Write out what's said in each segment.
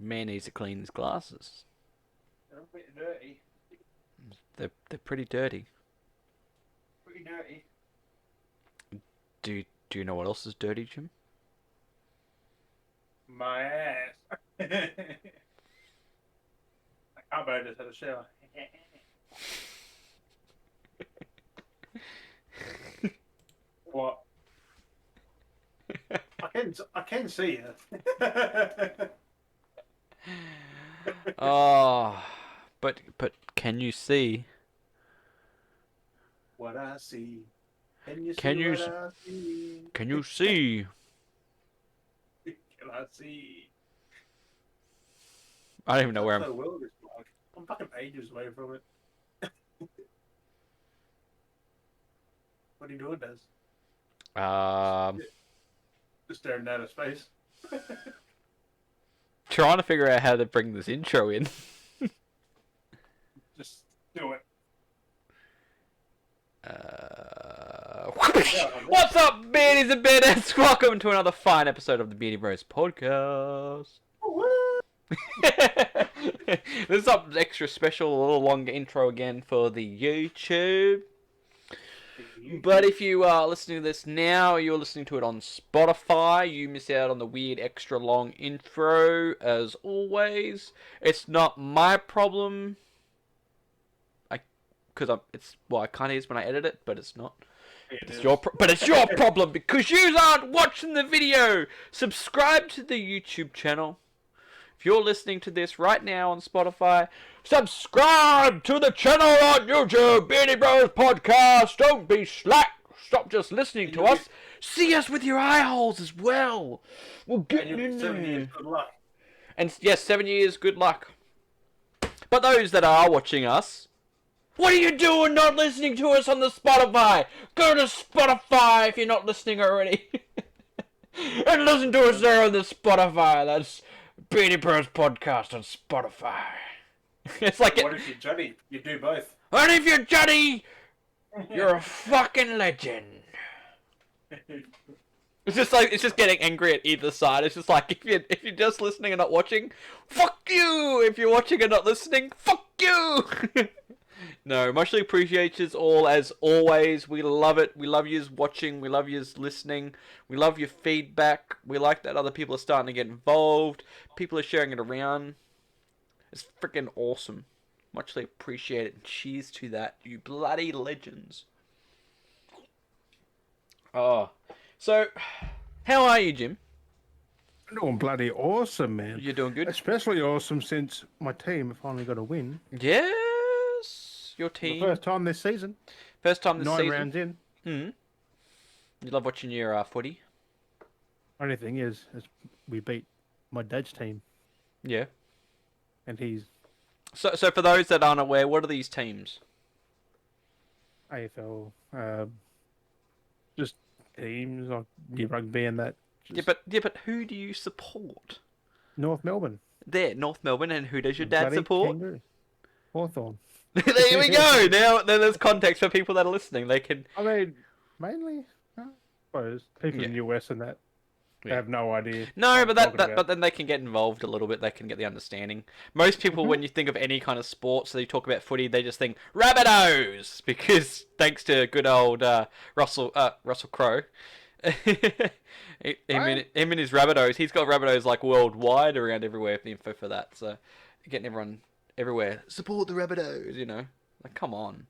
Man needs to clean his glasses. They're a bit dirty. They're pretty dirty. Pretty dirty. Do you know what else is dirty, Jim? My ass. I can't bear this had a shower. What? I can see you. Oh, but can you see? What I see. Can you see Can you what I see? Can you see? Can I see? I don't even know where That's I'm. so well this vlog. I'm fucking ages away from it. What are you doing, Des? Just staring out of space. Trying to figure out how to bring this intro in. Just do it. What's up, Beardies and Beardettes? Welcome to another fine episode of the Beardy Bros podcast. This is up extra special, a little longer intro again for the YouTube. But if you are listening to this now, you're listening to it on Spotify, you miss out on the weird extra long intro, as always. It's not my problem. I kind of is when I edit it, but it's not. It's your problem because you aren't watching the video. Subscribe to the YouTube channel. If you're listening to this right now on Spotify, subscribe to the channel on YouTube, Beardy Bros Podcast. Don't be slack. Stop just listening to us. See us with your eye holes as well. We'll get in 7 years, there. good luck. And yes, 7 years, good luck. But those that are watching us, what are you doing not listening to us on the Spotify? Go to Spotify if you're not listening already. And listen to us there on the Spotify. That's Beardy Bros Podcast on Spotify. It's like What if you're Johnny? You do both. And if you're Johnny, you're a fucking legend. It's just getting angry at either side. It's just like if you're just listening and not watching, fuck you. If you're watching and not listening, fuck you. No, muchly appreciate you all as always. We love it. We love you watching. We love you listening. We love your feedback. We like that other people are starting to get involved. People are sharing it around. It's freaking awesome. Muchly appreciate it. Cheers to that, you bloody legends. Oh, so how are you, Jim? I'm doing bloody awesome, man. You're doing good. Especially awesome since my team finally got a win. Yes, your The team. first time this season. First time this 9 season. rounds in. You love watching your footy. Only thing is we beat my dad's team, Yeah. and he's So for those that aren't aware, what are these teams? AFL. Just teams like rugby and that. Yeah, but who do you support? North Melbourne. There, North Melbourne, and who does your dad Bloody support? Kangaroos. Hawthorn. There we go. Now then there's context for people that are listening. They can. I mean, mainly, I suppose people in the US and that have no idea. No, what but I'm talking but then they can get involved a little bit. They can get the understanding. Most people, when you think of any kind of sport, so you talk about footy, they just think Rabbitohs because thanks to good old Russell Crowe. him and his Rabbitohs. He's got Rabbitohs like worldwide around everywhere for the info for that. So getting everyone everywhere support the Rabbitohs. You know, like come on.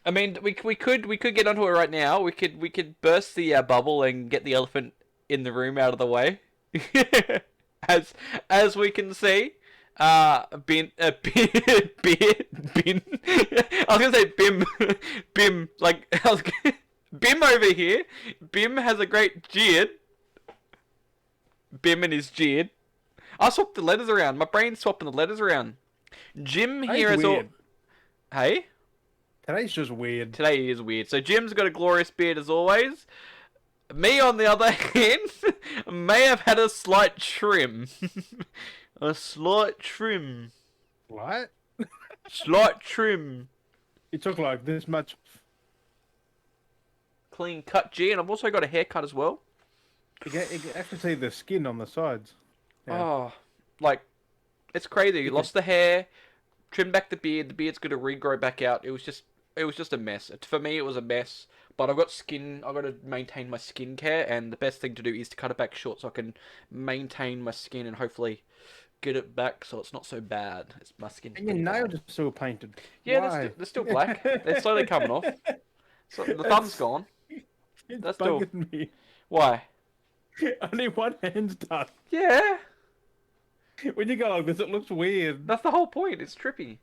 I mean, we could get onto it right now. We could burst the bubble and get the elephant in the room out of the way. as we can see, Bin. I was gonna say Bim. Like Bim over here. Bim has a great Jid. Bim and his Jid. I swapped the letters around. My brain's swapping the letters around. Jim here is all. Hey. Today's just weird. Today is weird. So Jim's got a glorious beard as always. Me, on the other hand, may have had a slight trim. A slight trim. What? Slight trim. It took like this much. Clean cut G, and I've also got a haircut as well. You can actually see the skin on the sides. Yeah. Oh, like, it's crazy. You lost the hair, trimmed back the beard. The beard's going to regrow back out. It was just a mess. For me, it was a mess. But I've got skin. I've got to maintain my skincare, and the best thing to do is to cut it back short so I can maintain my skin and hopefully get it back so it's not so bad. It's my skin's And your pretty nails bad. are still painted. Yeah, Why? they're still black. They're slowly coming off. So the thumb's gone. It's That's still bugging me. why? Only one hand's done. Yeah, When you go like this, it looks weird. that's the whole point. It's trippy.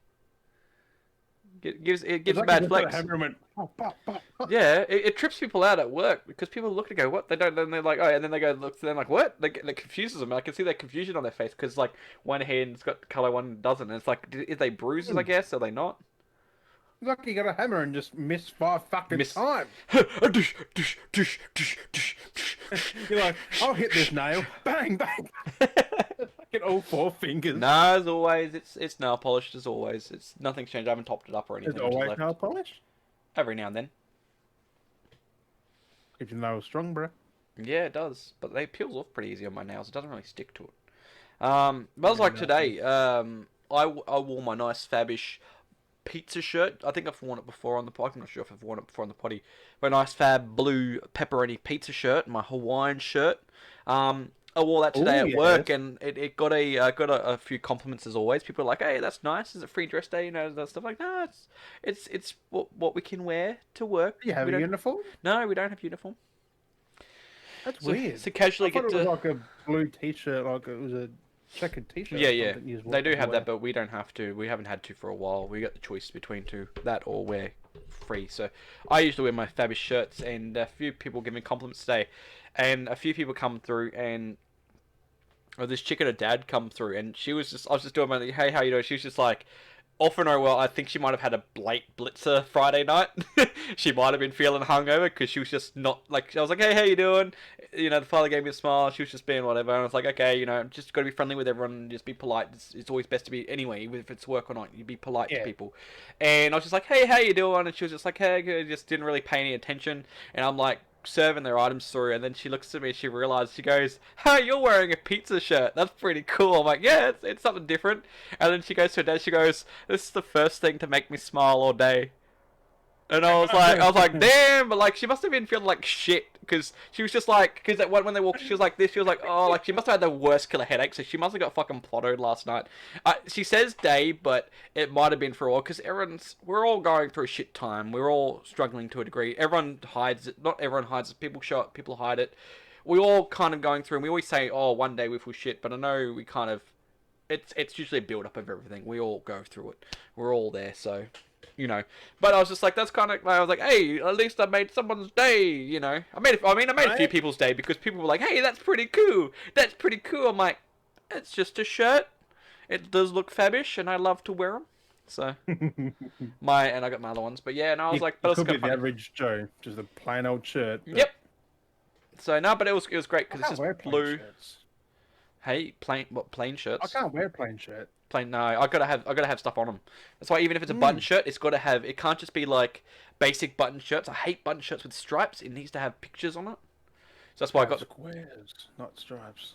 It gives It's like bad you just got a flex. hammer and went, pop, pop, pop, pop. Yeah, it trips people out at work because people look and go, what? They don't, then they're like, oh, and then they go, look, then like, what? That confuses them. I can see that confusion on their face because, like, one hand's got colour, one doesn't. And it's like, is they bruises, I guess? Are they not? It's like you got a hammer and just miss 5 fucking Miss- times. You're like, I'll hit this nail. Bang, bang. Get all 4 fingers. Nah, as always, it's nail polished as always. It's nothing's changed. I haven't topped it up or anything. Is it I just always left nail polish? every now and then. Keeps your nails strong, bro. Yeah, it does, but they peels off pretty easy on my nails. It doesn't really stick to it. But I was like today. I wore my nice fabish pizza shirt. I think I've worn it before on the pod. I'm not sure if I've worn it before on the potty. My nice fab blue pepperoni pizza shirt, my Hawaiian shirt. I wore that today at work, and it got a few compliments as always. People are like, "Hey, that's nice. Is it free dress day?" You know, that stuff like. No, it's what we can wear to work. You have We a don't- uniform? No, we don't have uniform. That's So, weird. so casually I thought get it was to. like a blue t-shirt, like it was a checkered t-shirt. Yeah, or yeah. something you just They do walk have away. that, but we don't have to. We haven't had to for a while. We got the choice between that or wear free. So I usually wear my fabulous shirts, and a few people give me compliments today, and a few people come through and. Oh, this chick and her dad come through, and I was just doing my, hey, how you doing? She was just like, off and well, I think she might have had a late blitzer Friday night. She might have been feeling hungover because she was just not, like, I was like, hey, how you doing? You know, the father gave me a smile, she was just being whatever, and I was like, okay, you know, just got to be friendly with everyone and just be polite. It's always best to be, anyway, if it's work or not, you be polite to people. And I was just like, hey, how you doing? And she was just like, hey, good, just didn't really pay any attention, and I'm like, serving their items through, and then she looks at me and she realizes, she goes, "Hey, you're wearing a pizza shirt. That's pretty cool." I'm like, "Yeah, it's something different." And then she goes to her dad, she goes, "This is the first thing to make me smile all day." And I was like, damn, but like, she must have been feeling like shit, because she was just like, because when they walked, she was like this, she was like, oh, like, she must have had the worst killer headache, so she must have got fucking plotted last night. She says day, but it might have been for a while, because we're all going through a shit time, we're all struggling to a degree, everyone hides it, not everyone hides it, people show it, people hide it, we all kind of going through, and we always say, oh, one day we feel shit, but I know we kind of, it's usually a build-up of everything, we all go through it, we're all there, so... You know, but I was just like, that's kind of. I was like, hey, at least I made someone's day. You know, I made a few people's day because people were like, hey, that's pretty cool. That's pretty cool. I'm like, it's just a shirt. It does look fabish, and I love to wear them. So and I got my other ones, but yeah, and I was like, but it's could be kind the of average Joe, just a plain old shirt. But... Yep. So no, but it was great because it's just wear plain blue. Shirts. Hey, plain shirts? I can't wear plain shirt. Plain, no, I gotta have stuff on them. That's why even if it's a button shirt, it's gotta have. It can't just be like basic button shirts. I hate button shirts with stripes. It needs to have pictures on it. So that's why I got squares, not stripes.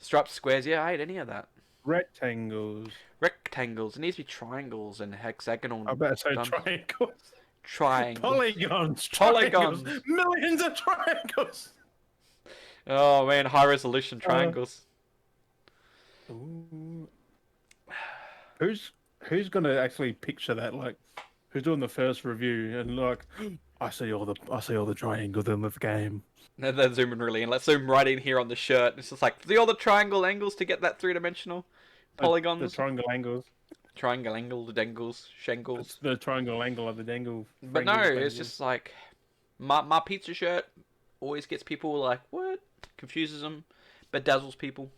stripes, squares. Yeah, I hate any of that. Rectangles. Rectangles. It needs to be triangles and hexagonal. I better say dumbs. triangles. Triangles. Polygons. Polygons. Triangles. Millions of triangles. Oh man, high resolution triangles. Ooh. Who's gonna actually picture that? Like, who's doing the first review and like, I see all the triangles in this game. They're zooming really in. Let's zoom right in here on the shirt. It's just like, see all the triangle angles to get that three-dimensional polygons. The triangle angles. Triangle angle, the dangles, shangles. It's the triangle angle of the dangle. But no, it's just like my pizza shirt always gets people like, what? Confuses them, bedazzles people.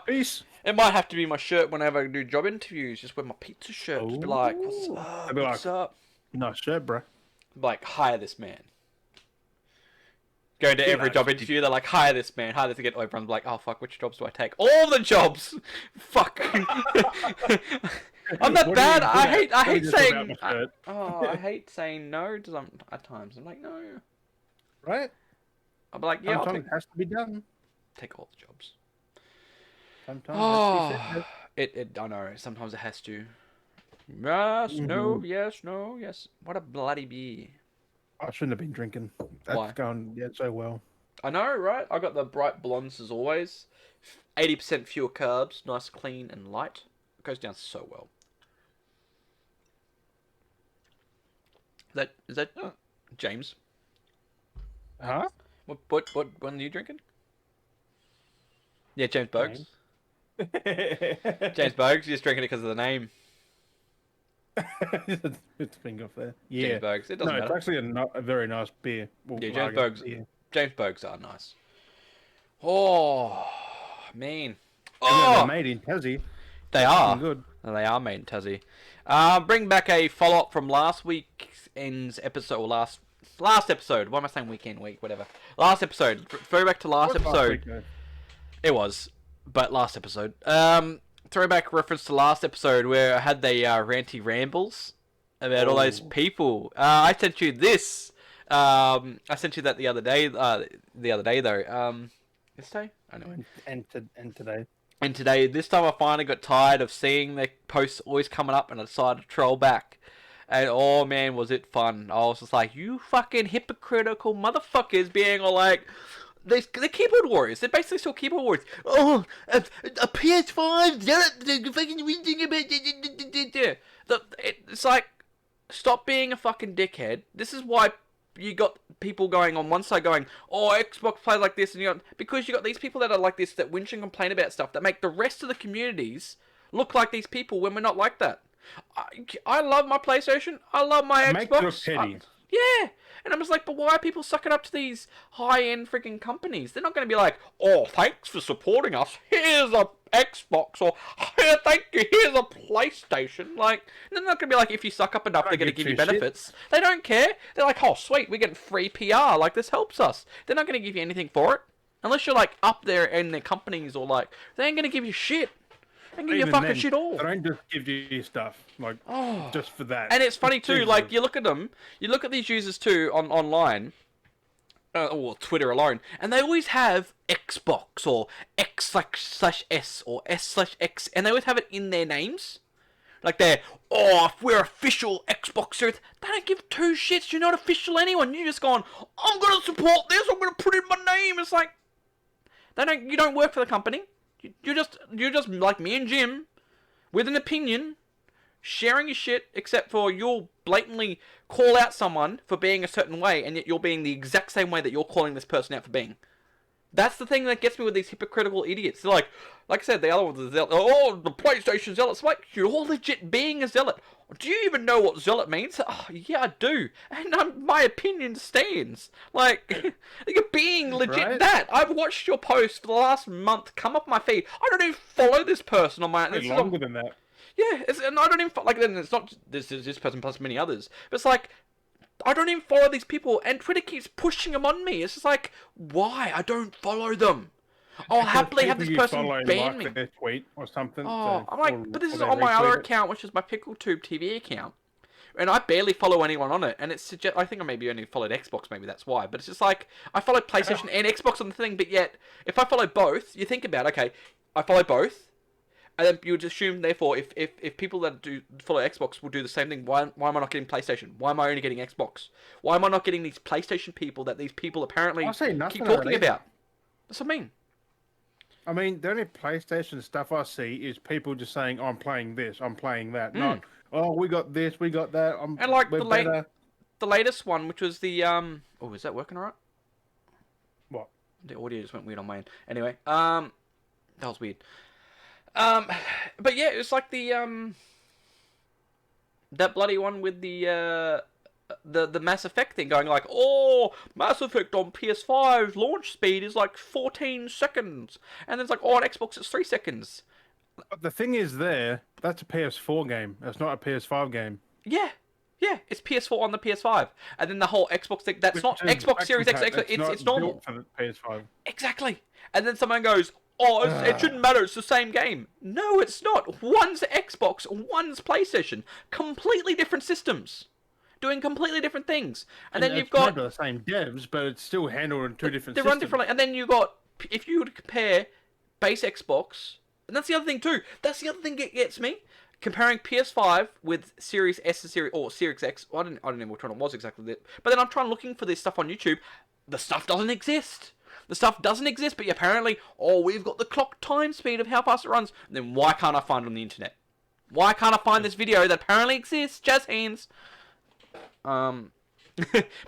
Peace. It might have to be my shirt whenever I do job interviews. Just wear my pizza shirt. Just be like, what's up? Be What's like, up? Nice shirt, bro. Like, hire this man. Going to every job interview, they're like, hire this man, hire this again. Everyone's like, oh fuck, which jobs do I take? All the jobs. Fuck. I'm not bad. I hate saying. I hate saying no to some at times. I'm like, no. Right? I'm like, yeah, Sometimes it has to be done. take all the jobs. Sometimes Oh, I know. Sometimes it has to. Yes, no, Mhm. yes, no, yes. What a bloody beer. I shouldn't have been drinking. That's Why? going so well. I know, right? I got the bright blondes as always. 80% fewer carbs, nice, clean, and light. It goes down so well. Is that James? Huh? What one are you drinking? Yeah, James Bogues. James. James Bogues, you're just drinking it because of the name. It's finger off there. Yeah. James Bogues. It No, doesn't it's matter. actually a very nice beer. Well, Yeah, James lager Bogues. beer. James Bogues are nice. Oh, man. And they're Oh, made in Tassie. they Fucking are. good. They are made in Tassie. Bring back a follow-up from last weekend's episode, or last episode. Why am I saying weekend, week, whatever? Last episode. Throw back to last What was episode. week, though? It was, but last episode. Throwback reference to last episode where I had the ranty rambles about all those people. I sent you this. I sent you that the other day. Though. This day? I know. And today. And today, this time I finally got tired of seeing the posts always coming up, and I decided to troll back. And oh man, was it fun! I was just like, you fucking hypocritical motherfuckers, being all like. They're keyboard warriors. They're basically still keyboard warriors. Oh, a PS5. They're fucking reading about. It's like, stop being a fucking dickhead. This is why you got people going on one side going, oh, Xbox plays like this, and because you got these people that are like this, that whinge and complain about stuff, that make the rest of the communities look like these people when we're not like that. I love my PlayStation. I love my Xbox. Make it look petty. Yeah. And I'm just like, but why are people sucking up to these high-end freaking companies? They're not going to be like, oh, thanks for supporting us. Here's a Xbox, or here, thank you, here's a PlayStation. Like, they're not going to be like, if you suck up enough, they're going to give you benefits. They don't care. They're like, oh, sweet, we're getting free PR. Like, this helps us. They're not going to give you anything for it. Unless you're, like, up there in their companies, or, like, they ain't going to give you shit. They ain't give you fucking shit all. They don't just give you stuff, like, just for that. And it's funny too, Jesus. like, you look at them, you look at these users too online, or Twitter alone, and they always have Xbox, or X/S, or S/X, and they always have it in their names. Like they're, oh, if we're official Xbox series, they don't give two shits, you're not official anyone, you're just going, I'm gonna support this, I'm gonna put in my name. It's like, you don't work for the company. You're just like me and Jim, with an opinion, sharing your shit, except for you'll blatantly call out someone for being a certain way, and yet you're being the exact same way that you're calling this person out for being. That's the thing that gets me with these hypocritical idiots. They're like I said, the other ones are zealot. Oh, the PlayStation zealots. Like, you're legit being a zealot. Do you even know what zealot means? Oh, yeah, I do. And my opinion stands. Like, you're being legit Right? that. I've watched your post for the last month come up my feed. I don't even follow this person on my... It's longer than that. Yeah, and I don't even... Like, then it's not... This is this person plus many others. But it's like... I don't even follow these people, and Twitter keeps pushing them on me. It's just like, why? I don't follow them. I'll happily have this person ban me. Their tweet or something. Oh, so, I'm like, or- but this or is they on my other retweet it. account, which is my PickleTube TV account, and I barely follow anyone on it. And it's I think I maybe only followed Xbox, maybe that's why. But it's just like I follow PlayStation and Xbox on the thing, but yet if I follow both, you think about okay, I follow both, and then you would assume therefore if people that do follow Xbox will do the same thing, why am I not getting PlayStation? Why am I only getting Xbox? Why am I not getting these PlayStation people that these people apparently I say nothing keep talking already. about? That's what I mean. I mean, the only PlayStation stuff I see is people just saying, I'm playing this, I'm playing that. Not, oh, we got this, we got that. And like we're better. the latest one, which was the oh, is that working alright? What? The audio just went weird on my end. Anyway, that was weird. But yeah, it was like the that bloody one with the Mass Effect thing going like, oh, Mass Effect on PS5 launch speed is like 14 seconds, and then it's like, oh, on Xbox it's 3 seconds. But the thing is that's a PS4 game. That's not a PS5 game. Yeah, it's PS4 on the PS5, and then the whole Xbox thing. That's not Which is Xbox Series X. actually It's not normal. built for the PS5. Exactly. And then someone goes, oh, it shouldn't matter, it's the same game. No, it's not. One's Xbox, one's PlayStation. Completely different systems. Doing completely different things. And then you've got... It's not the ssame devs, but it's still handled in two different They systems. run differently. And then you've got... If you would compare base Xbox And that's the other thing too. That's the other thing that gets me. Comparing PS5 with Series S and Series X. Well, I don't know which one it was exactly. But then I'm trying looking for this stuff on YouTube. The stuff doesn't exist. The stuff doesn't exist, but apparently, we've got the clock time speed of how fast it runs. And then why can't I find it on the internet? Why can't I find this video that apparently exists? Jazz hands. but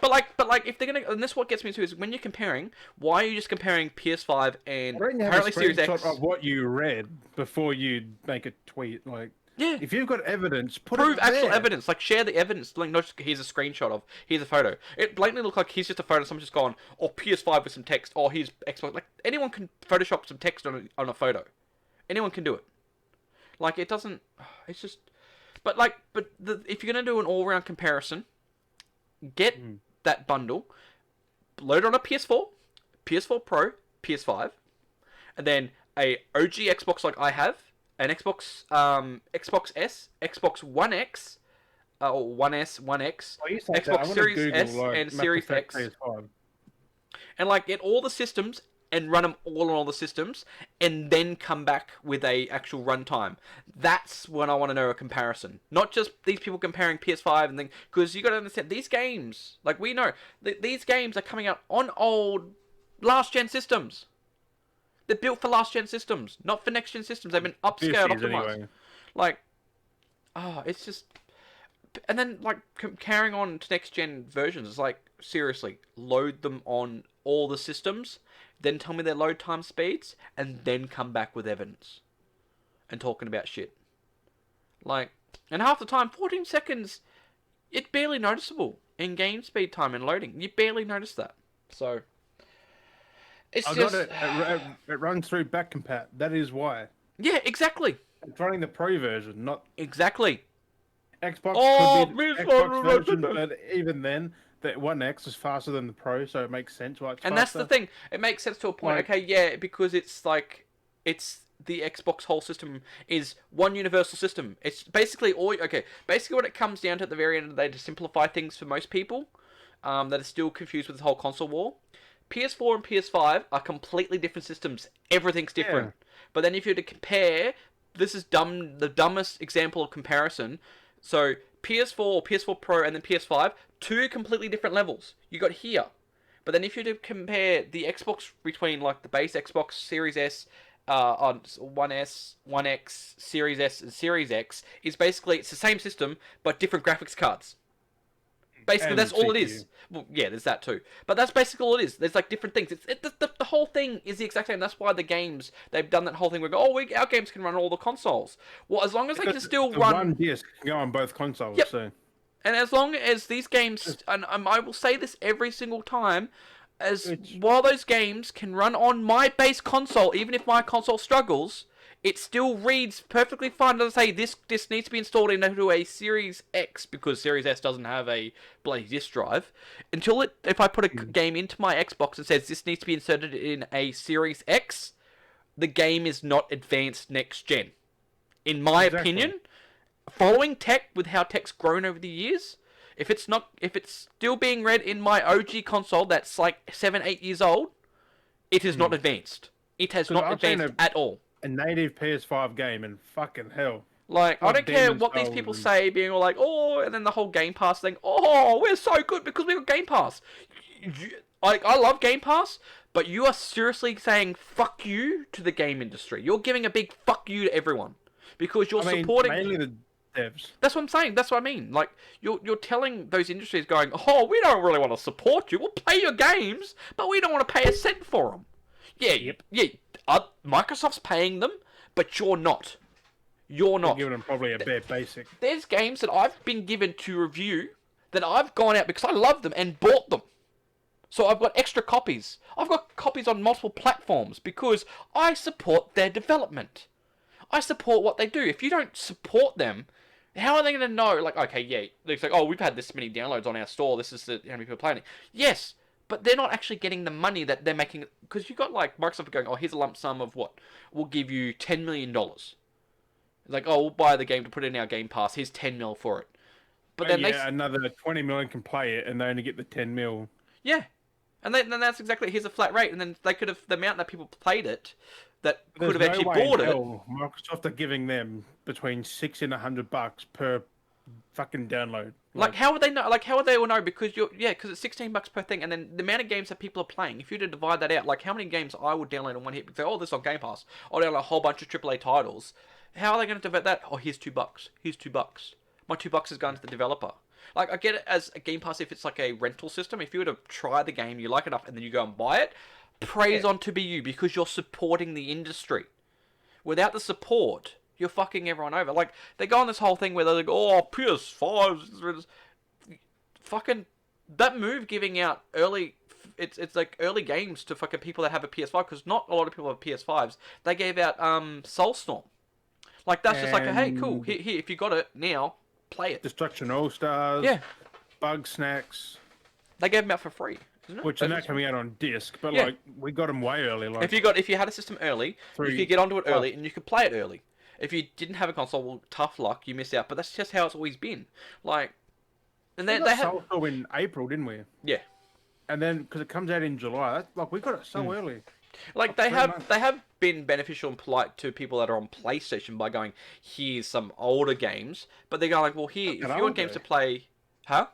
like, if they're gonna, and this what gets me to is when you're comparing, why are you just comparing PS5 and apparently Series X? Of what you read before you make a tweet, like. Yeah. If you've got evidence, prove it actual there. evidence. Like, share the evidence. Like, not just here's a screenshot of, here's a photo. It blatantly looked like here's just a photo. Someone's just gone, PS5 with some text. Here's Xbox. Like, anyone can Photoshop some text on a photo. Anyone can do it. Like, it doesn't. It's just. If you're gonna do an all-round comparison, get that bundle, load it on a PS4, PS4 Pro, PS5, and then a OG Xbox like I have. An Xbox, Xbox S, Xbox One X, or One S, One X, Xbox Series S, and Series X, and like get all the systems and run them all on all the systems, and then come back with a actual runtime. That's when I want to know a comparison, not just these people comparing PS5 and things. Because you got to understand these games, like we know, these games are coming out on old last gen systems. They're built for last-gen systems, not for next-gen systems. They've been upscaled, optimized. Anyway. Like, it's just... And then, like, carrying on to next-gen versions, it's like, seriously, load them on all the systems, then tell me their load time speeds, and then come back with evidence. And talking about shit. Like, and half the time, 14 seconds, it's barely noticeable in game speed time and loading. You barely notice that. So... It's it runs through back compat. That is why. Yeah, exactly. It's running the Pro version, not exactly. Xbox. Could be the Xbox version, but even then, the One X is faster than the Pro, so it makes sense why it's faster. And that's the thing. It makes sense to a point. Like, okay, yeah, because it's like the Xbox whole system is one universal system. It's basically basically what it comes down to at the very end of the day to simplify things for most people that are still confused with this whole console war. PS4 and PS5 are completely different systems. Everything's different. Yeah. But then if you were to compare, this is the dumbest example of comparison. So PS4, PS4 Pro, and then PS5, two completely different levels. You got here. But then if you were to compare the Xbox between like the base Xbox Series S, on One S, One X, Series S, and Series X, is basically it's the same system but different graphics cards. Basically, and that's all it is. Well, yeah, there's that too. But that's basically all it is. There's like different things. The whole thing is the exact same. That's why the games, they've done that whole thing where our games can run on all the consoles. Well, as long as they can still run... one disc can go on both consoles. Yep. So. And as long as these games... And I will say this every single time, while those games can run on my base console, even if my console struggles... It still reads perfectly fine. It doesn't say this needs to be installed into a Series X because Series S doesn't have a bloody disk drive. If I put a game into my Xbox and says this needs to be inserted in a Series X, the game is not advanced next gen. In my opinion, following tech with how tech's grown over the years, if it's still being read in my OG console that's like 7-8 years old, it is not advanced. It has not advanced at all. A native PS5 game and fucking hell. Like, I don't care what these people say, being all like, and then the whole Game Pass thing. We're so good because we got Game Pass. I love Game Pass, but you are seriously saying fuck you to the game industry. You're giving a big fuck you to everyone because you're supporting mainly the devs. That's what I'm saying. That's what I mean. Like, you're telling those industries going, we don't really want to support you. We'll play your games, but we don't want to pay a cent for them. Yeah. Microsoft's paying them, but you're not. You're not. They're giving them probably a bare basic. There's games that I've been given to review that I've gone out because I love them and bought them. So I've got extra copies. I've got copies on multiple platforms because I support their development. I support what they do. If you don't support them, how are they going to know? Like, okay, yeah. It's like, we've had this many downloads on our store. This is how many people are playing it. Yes. But they're not actually getting the money that they're making. Because you've got like Microsoft going, here's a lump sum of what? We'll give you $10 million. Like, we'll buy the game to put it in our Game Pass. Here's 10 mil for it. But then another 20 million can play it and they only get the 10 mil. Yeah. And then that's exactly, here's a flat rate. And then they could have, the amount that people played it, that could have There's actually no way in bought it. hell Microsoft are giving them between $60 and $100 per fucking download. Like, how would they know? Like, how would they all know? Because because it's $16 per thing, and then the amount of games that people are playing. If you were to divide that out, like how many games I would download in one hit, because oh, this is on Game Pass. I'll download a whole bunch of AAA titles. How are they going to divide that? Oh, here's $2. Here's $2. My $2 is going to the developer. Like, I get it as a Game Pass if it's like a rental system. If you were to try the game, you like it enough, and then you go and buy it, praise on to be you, because you're supporting the industry. Without the support, you're fucking everyone over. Like, they go on this whole thing where they're like, oh, PS5. Fucking, that move giving out early, it's like early games to fucking people that have a PS5, because not a lot of people have PS5s. They gave out Soulstorm. Like, that's just like, hey, cool, here, if you got it, now, play it. Destruction All-Stars. Yeah. Bug Snacks. They gave them out for free. Which are now coming out on disc, but like we got them way early. Like if you had a system early, you could get onto it early and you could play it early. If you didn't have a console, well, tough luck, you missed out. But that's just how it's always been. Like, and they had Soulstorm in April, didn't we? Yeah. And then because it comes out in July, like we got it so early. Like they have been beneficial and polite to people that are on PlayStation by going, here's some older games, but they go like, well, here, if you want games to play, huh?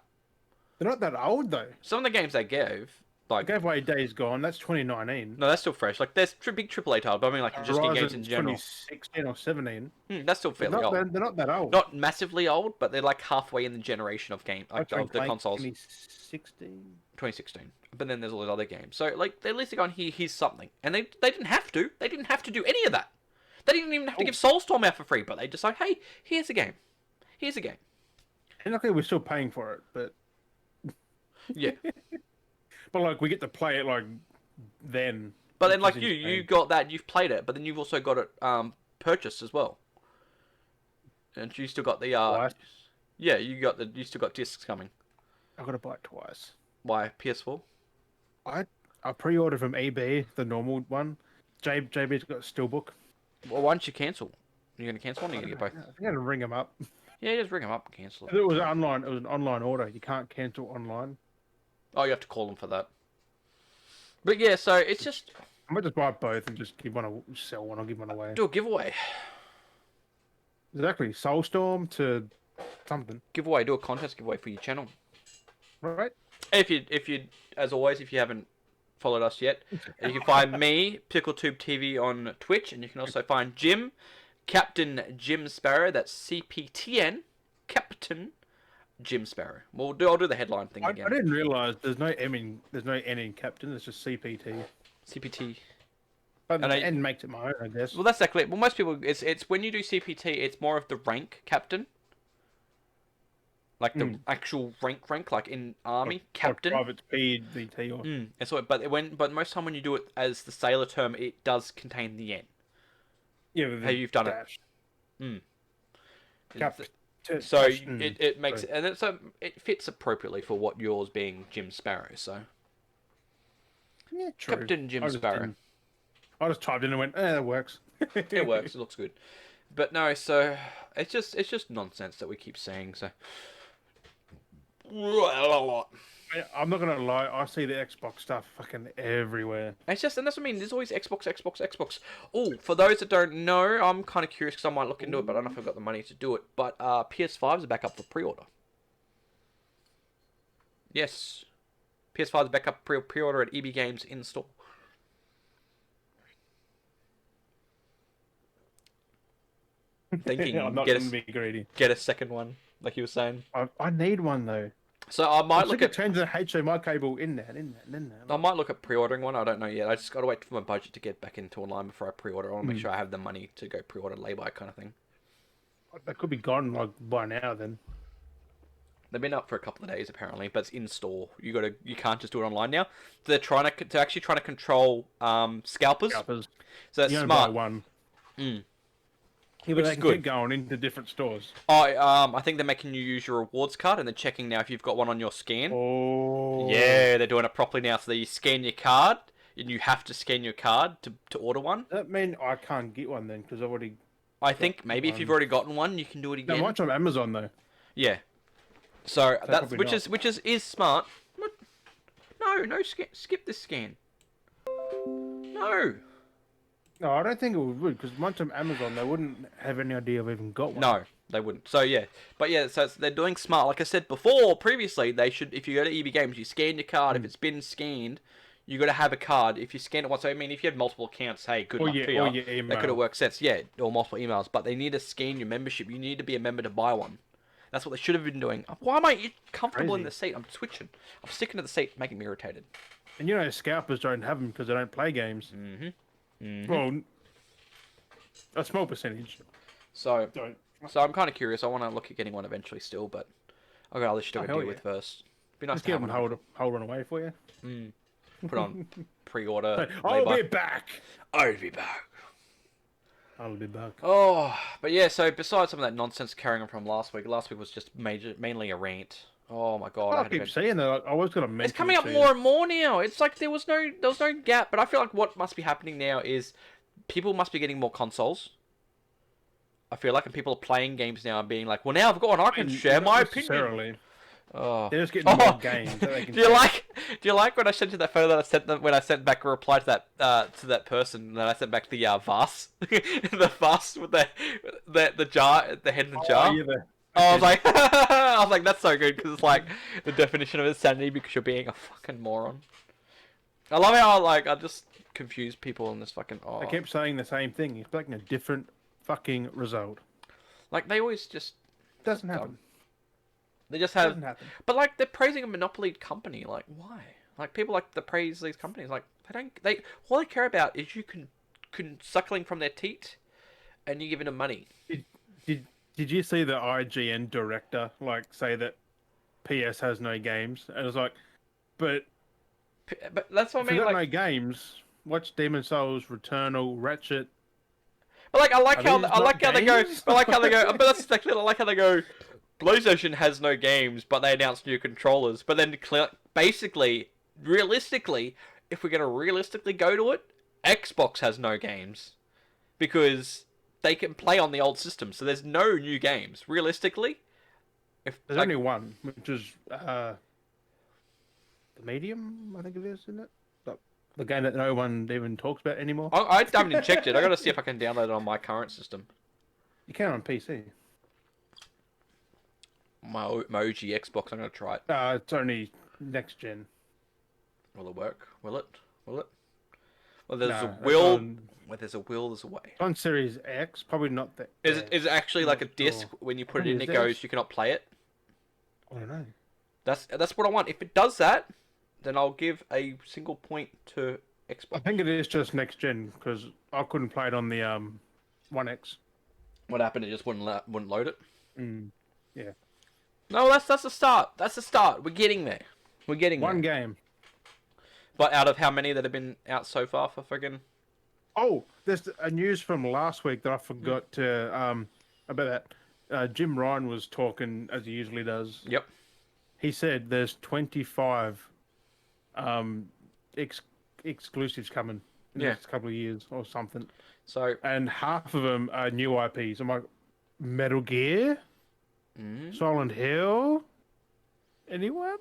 They're not that old though. Some of the games they gave, like, they gave away Days Gone. That's 2019. No, that's still fresh. Like, there's big AAA titles, but I mean, like, just in games in general. 2016 or 17. That's still fairly old. They're not that old. Not massively old, but they're like halfway in the generation of game of the consoles. 2016. But then there's all those other games. So like, they at least going, here's something, and they didn't have to. They didn't have to do any of that. They didn't even have to give Soulstorm out for free. But they just like, hey, here's a game. Here's a game. And luckily, we're still paying for it, but yeah. But like, we get to play it like then. But then like you got that, you've played it, but then you've also got it purchased as well. And you still got the Twice? Yeah, you still got discs coming. I've got to buy it twice. Why PS4? I pre-ordered from eBay the normal one. JB's got a steelbook. Well, why don't you cancel? You're gonna cancel one, or you gonna get both? I think I'm gonna ring them up. Yeah, just ring them up and cancel it. It was online. It was an online order. You can't cancel online. Oh, you have to call them for that. But yeah, so it's just. I might just buy both and just give one, sell one, or give one away. Do a giveaway. Exactly. Soulstorm to something. Giveaway. Do a contest giveaway for your channel. Right. If you, as always, if you haven't followed us yet, you can find me, PickleTube TV, on Twitch, and you can also find Jim, Captain Jim Sparrow. That's CPTN, Captain Jim Sparrow. I'll do the headline thing again. I didn't realise there's no N in Captain. It's just CPT. CPT. But the N makes it my own, I guess. Well, that's exactly it. Well, most people, it's when you do CPT, it's more of the rank Captain. Like the actual rank, like in army, captain. Like private speed, VT, or. And so, but most time when you do it as the sailor term, it does contain the N. Yeah, how you've done dash. it. Captain. So it makes it, and it fits appropriately for what yours being Jim Sparrow. So. Yeah, true. Captain Jim Sparrow. I just typed in and went, that works. It works. It looks good. But no, so it's just nonsense that we keep saying. So. I'm not gonna lie, I see the Xbox stuff fucking everywhere. It's just, and that's what I mean, there's always Xbox. Oh, for those that don't know, I'm kind of curious because I might look into it, but I don't know if I've got the money to do it. But PS5s are back up for pre-order. Yes. PS5s back up pre-order at EB Games in store. Thinking, I'm not gonna be greedy. Get a second one, like you were saying. I need one though. So I might look at change the HDMI cable in there. I might look at pre-ordering one. I don't know yet. I just got to wait for my budget to get back into online before I pre-order. I want to make sure I have the money to go pre-order lay-by kind of thing. That could be gone like by now then. They've been up for a couple of days apparently, but it's in store. You can't just do it online now. So they're actually trying to control scalpers. So that's you smart. Buy one. Yeah, but they can keep going into different stores. I think they're making you use your rewards card, and they're checking now if you've got one on your scan. Oh. Yeah, they're doing it properly now. So you scan your card, and you have to scan your card to order one. That mean I can't get one then because I've already. I think maybe if you've already gotten one, you can do it again. No, mine's on Amazon though. Yeah. So that's which is smart. No, skip this scan. No. No, I don't think it would because once on Amazon, they wouldn't have any idea I've even got one. No, they wouldn't. So yeah, but yeah, so they're doing smart. Like I said before, previously, they should. If you go to EB Games, you scan your card. If it's been scanned, you got to have a card. If you scan it once, I mean, if you had multiple accounts, hey, good luck to you. Or your email. That could have worked sense. Yeah, or multiple emails. But they need to scan your membership. You need to be a member to buy one. That's what they should have been doing. Why am I comfortable in the seat? I'm twitching. I'm sticking to the seat, making me irritated. And you know, scalpers don't have them because they don't play games. Well, a small percentage. So, Don't. so I'm kind of curious. I want to look at getting one eventually still, but I've got other shit to deal with first. Be nice Just to give have them one. hold one away for you. Put on pre-order. I'll labor. be back. I'll be back. I'll be back. Oh, but yeah. So besides some of that nonsense carrying on from last week was just mainly a rant. Oh my god! I keep saying that. I was gonna mention. It's coming up more and more now. It's like there was no gap, but I feel like what must be happening now is people must be getting more consoles. I feel like, and people are playing games now and being like, "Well, now I've got one. I can share my opinion." Oh. They're just getting more games. That they can Do you like when I sent you that photo that I sent them when I sent back a reply to that person that I sent back the vase, the vase with the jar, the head in the jar. Yeah, I was like, I was like, that's so good because it's like the definition of insanity because you're being a fucking moron. I love how I just confuse people in this fucking. Oh. I kept saying the same thing, expecting a different fucking result. Like they always just Doesn't happen. They just have, Doesn't happen. but like they're praising a monopoly company. Like why? Like people like to praise these companies. Like they all they care about is you can suckling from their teat, and you giving them money. Did you see the IGN director say that PS has no games? And it was like, but that's what I mean. If you got like no games, watch Demon Souls, Returnal, Ratchet. But like I like how they go. I like how they go. But that's exactly. I like how they go. PlayStation has no games, but they announced new controllers. But then, basically, realistically, if we're gonna realistically go to it, Xbox has no games because they can play on the old system. So there's no new games. Realistically, if there's only one, which is the Medium, I think it is, isn't it? The game that no one even talks about anymore. I haven't even checked it. I got to see if I can download it on my current system. You can on PC. My OG Xbox. I'm gonna try it. It's only next gen. Will it work? Will it? Will it? Well, there's No, a will. on, Where there's a will, there's a way. on Series X, probably not that. Is it actually like a disc? Sure. When you put it in, it goes. You cannot play it. I don't know. That's what I want. If it does that, then I'll give a single point to Xbox. I think it is just next gen because I couldn't play it on the One X. What happened? It just wouldn't load it. Yeah. No, that's the start. That's the start. We're getting there. We're getting One there. game. But out of how many that have been out so far for friggin'? Oh, there's a news from last week that I forgot to about that. Jim Ryan was talking as he usually does. Yep. He said there's 25 exclusives coming in the next couple of years or something. So and half of them are new IPs. I'm like, Metal Gear, Silent Hill. Anyone?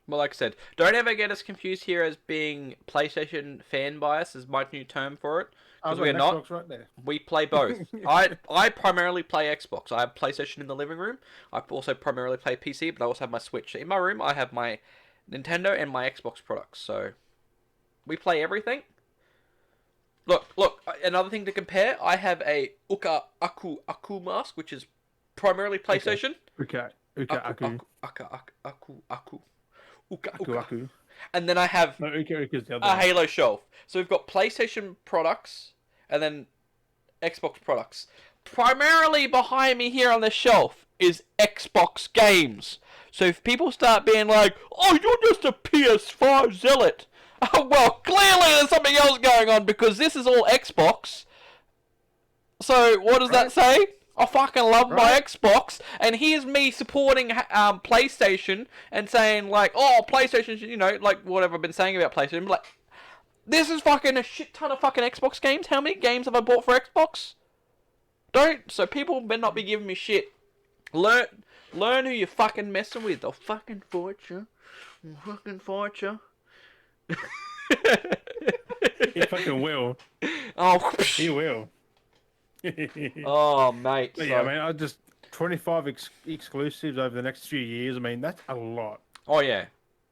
Well, like I said, don't ever get us confused here as being PlayStation fan bias is my new term for it. Because we're not. Right there. We play both. I primarily play Xbox. I have PlayStation in the living room. I also primarily play PC, but I also have my Switch. In my room, I have my Nintendo and my Xbox products. So we play everything. Look. Another thing to compare. I have a Uka Aku mask, which is primarily PlayStation. Okay. Aku. And then I have the a Halo shelf. So we've got PlayStation products and then Xbox products. Primarily behind me here on the shelf is Xbox games. So if people start being like, "Oh, you're just a PS5 zealot," well, clearly there's something else going on because this is all Xbox. So what does that say? I fucking love my Xbox, and here's me supporting PlayStation and saying like, "Oh, PlayStation, you know, like whatever I've been saying about PlayStation." Like, this is fucking a shit ton of fucking Xbox games. How many games have I bought for Xbox? Don't. So people better not be giving me shit. Learn who you're fucking messing with. Oh, fucking Fortune. He fucking will. Oh, He will. oh, mate. But yeah, I mean, I just 25 exclusives over the next few years. I mean, that's a lot. Oh yeah,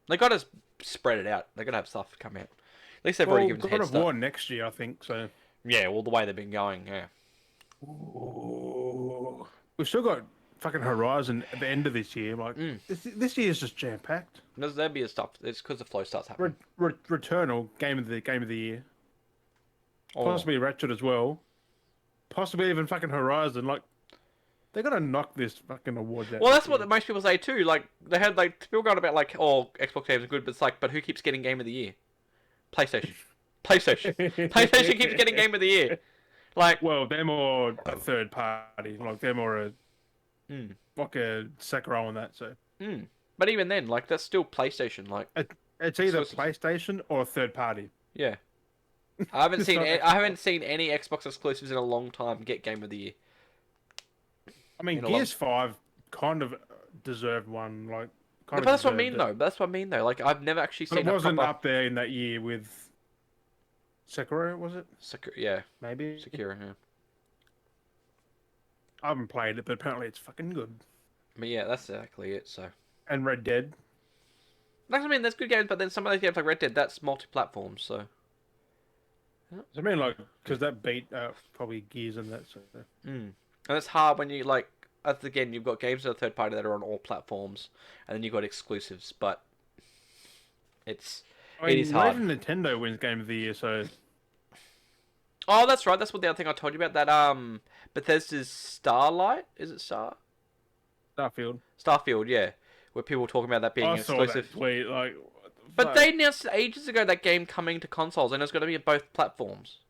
they got to spread it out. They got to have stuff come out. At least they've already given us a God head of start. War next year, I think. So. Yeah, well, the way they've been going, yeah. Ooh. We've still got fucking Horizon at the end of this year. Like this year's just jam packed. There'll be a stuff. It's because the flow starts happening. Returnal game of the year. Oh. Possibly Ratchet as well. Possibly even fucking Horizon. Like they're gonna knock this fucking awards out. Well, that's what most people say too. Like they had people going about like, oh, Xbox games are good, but it's like, but who keeps getting Game of the Year? PlayStation. PlayStation keeps getting Game of the Year. Like, well, they're more a third party. Like they're more like a Sekiro on that. So. But even then, like that's still PlayStation. Like it's either PlayStation or a third party. Yeah. I haven't seen any Xbox exclusives in a long time get Game of the Year. I mean, Gears 5 kind of deserved one. Like, but that's what I mean, though. That's what I mean, though. Like, I've never actually seen. It wasn't up there in that year with Sekiro, was it? Yeah, maybe Sekiro. Yeah. I haven't played it, but apparently it's fucking good. But yeah, that's exactly it. So. And Red Dead. That's what I mean. There's good games, but then some of those games like Red Dead, that's multi-platform. So. I mean, like, because that beat probably Gears and that. So. And it's hard when you like. Again, you've got games that are third party that are on all platforms, and then you've got exclusives. But it is hard. Even Nintendo wins Game of the Year, so. Oh, that's right. That's what the other thing I told you about. That Bethesda's Starlight, is it Starfield, yeah. Where people were talking about that being exclusive. Saw that tweet, like, but they announced ages ago that game coming to consoles, and it's going to be on both platforms.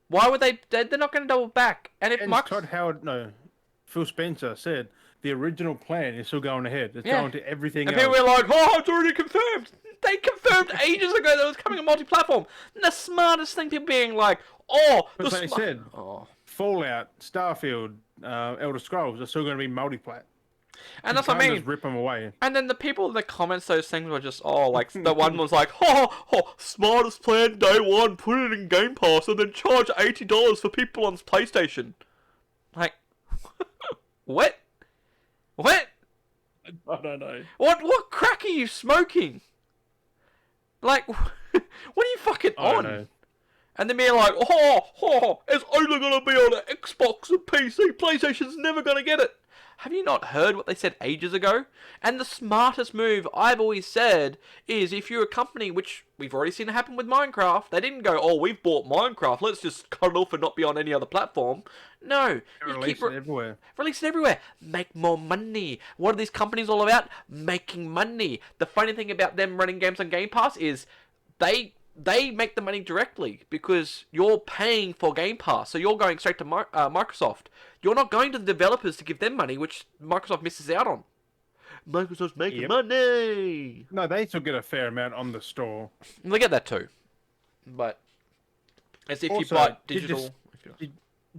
Why would they? They're not going to double back. And if Phil Spencer said the original plan is still going ahead. It's going to everything else. And people were like, "Oh, it's already confirmed." They confirmed ages ago that it was coming on multi-platform. And the smartest thing, people being like, "Oh," but they said, Fallout, Starfield, Elder Scrolls are still going to be multi-plat. And that's what I mean. Just rip them away. And then the people that comments those things were just, like, the one was like, smartest plan day one, put it in Game Pass, and then charge $80 for people on PlayStation. Like, what? What? I don't know. What crack are you smoking? Like, what are you fucking on? I don't know. And then being like, it's only gonna be on an Xbox and PC. PlayStation's never gonna get it. Have you not heard what they said ages ago? And the smartest move I've always said is if you're a company, which we've already seen it happen with Minecraft, they didn't go, we've bought Minecraft, let's just cut it off and not be on any other platform. No. Release it everywhere. Release it everywhere. Make more money. What are these companies all about? Making money. The funny thing about them running games on Game Pass is they make the money directly because you're paying for Game Pass. So you're going straight to Microsoft. You're not going to the developers to give them money, which Microsoft misses out on. Microsoft's making money. No, they still get a fair amount on the store. And they get that too. But as if also, you buy digital...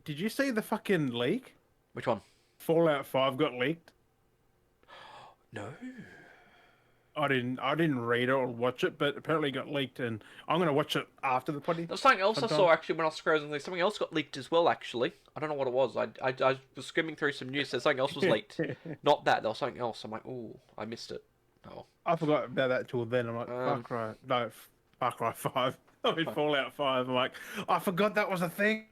Did you see the fucking leak? Which one? Fallout 5 got leaked. No. I didn't read it or watch it, but apparently it got leaked, and I'm going to watch it after the party. There's something else I saw, actually, when I was scrolling. Something else got leaked as well, actually. I don't know what it was. I was skimming through some news, said something else was leaked. Not that, there was something else. I'm like, ooh, I missed it. Oh. I forgot about that till then. I'm like, Far Cry 5. I mean, Fallout 5. I'm like, I forgot that was a thing.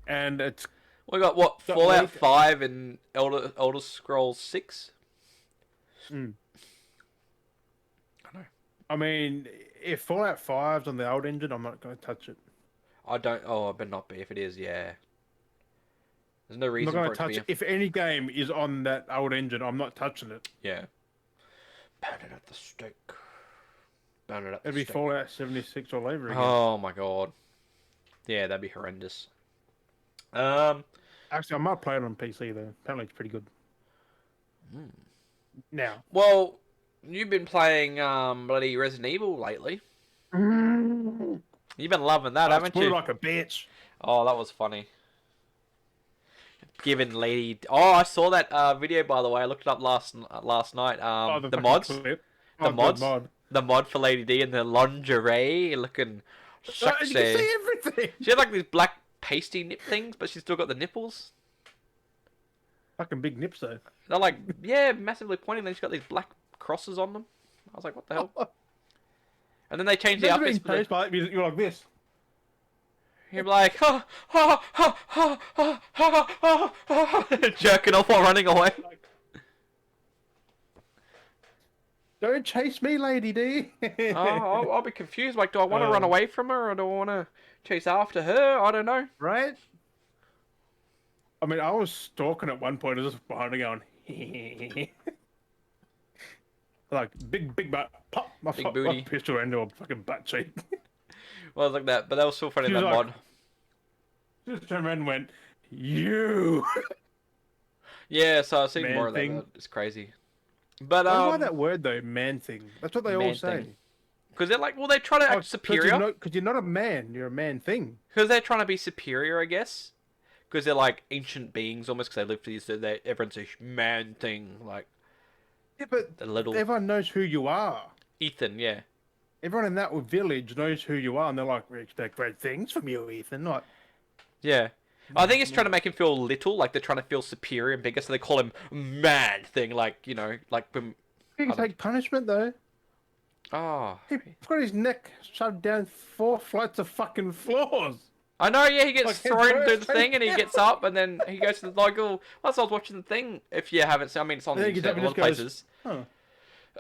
And it's... We got, what, Fallout 5 and Elder Scrolls 6? I know. I mean, if Fallout 5's on the old engine, I'm not going to touch it. I better not be. If it is, yeah. There's no reason I'm not for it touch to be. If any game is on that old engine, I'm not touching it. Yeah. Burn it at the stake. Burn it at the It'd be stake. Fallout 76 all over again. Oh my god. Yeah, that'd be horrendous. Actually, I might play it on PC though. Apparently, it's pretty good. Now. Well, you've been playing bloody Resident Evil lately. You've been loving that, haven't you? Like a bitch. Oh, that was funny. Giving lady. Oh, I saw that video, by the way. I looked it up last night. The mods. Clip. The the mod for Lady D in the lingerie looking You sexy. can see everything. She had like these black pasty nip things, but she's still got the nipples. Fucking big nips though. They're like, yeah, massively pointing. Then she's got these black crosses on them. I was like, what the hell? And then they changed the outfits. You're like this. You're like, ha, ha, ha, ha, ha, ha, ha, ha, jerking off while running away. Don't chase me, Lady D. I'll be confused. Like, do I want to run away from her or do I want to chase after her? I don't know. Right? I mean, I was stalking at one point. I was just behind her going, like big butt, pop my Big booty. pistol into a fucking butt cheek. Well, I was like that, but that was so funny. That like, mod. Just turned around and went, you. Yeah, so I've seen Man more of that. thing. It's crazy. But I like that word though, man thing. That's what they all say. Because they're like, well, they try to act superior. Because you're not a man, you're a man thing. Because they're trying to be superior, I guess. Because they're like ancient beings almost. Because they live for these. Everyone's a man thing, like. Yeah, but the little everyone knows who you are. Ethan, yeah. Everyone in that village knows who you are, and they're like, we expect great things from you, Ethan. Like, yeah. I think it's trying to make him feel little, like they're trying to feel superior and bigger, so they call him man thing, like, you know, like... he can take punishment, though. Oh. He's got his neck shoved down 4 flights of fucking floors. I know, yeah, he gets Like, thrown through the thing, and he gets up, and then he goes to the local... Once I was watching the thing, if you haven't seen, I mean, it's on the internet, a lot of places. Huh.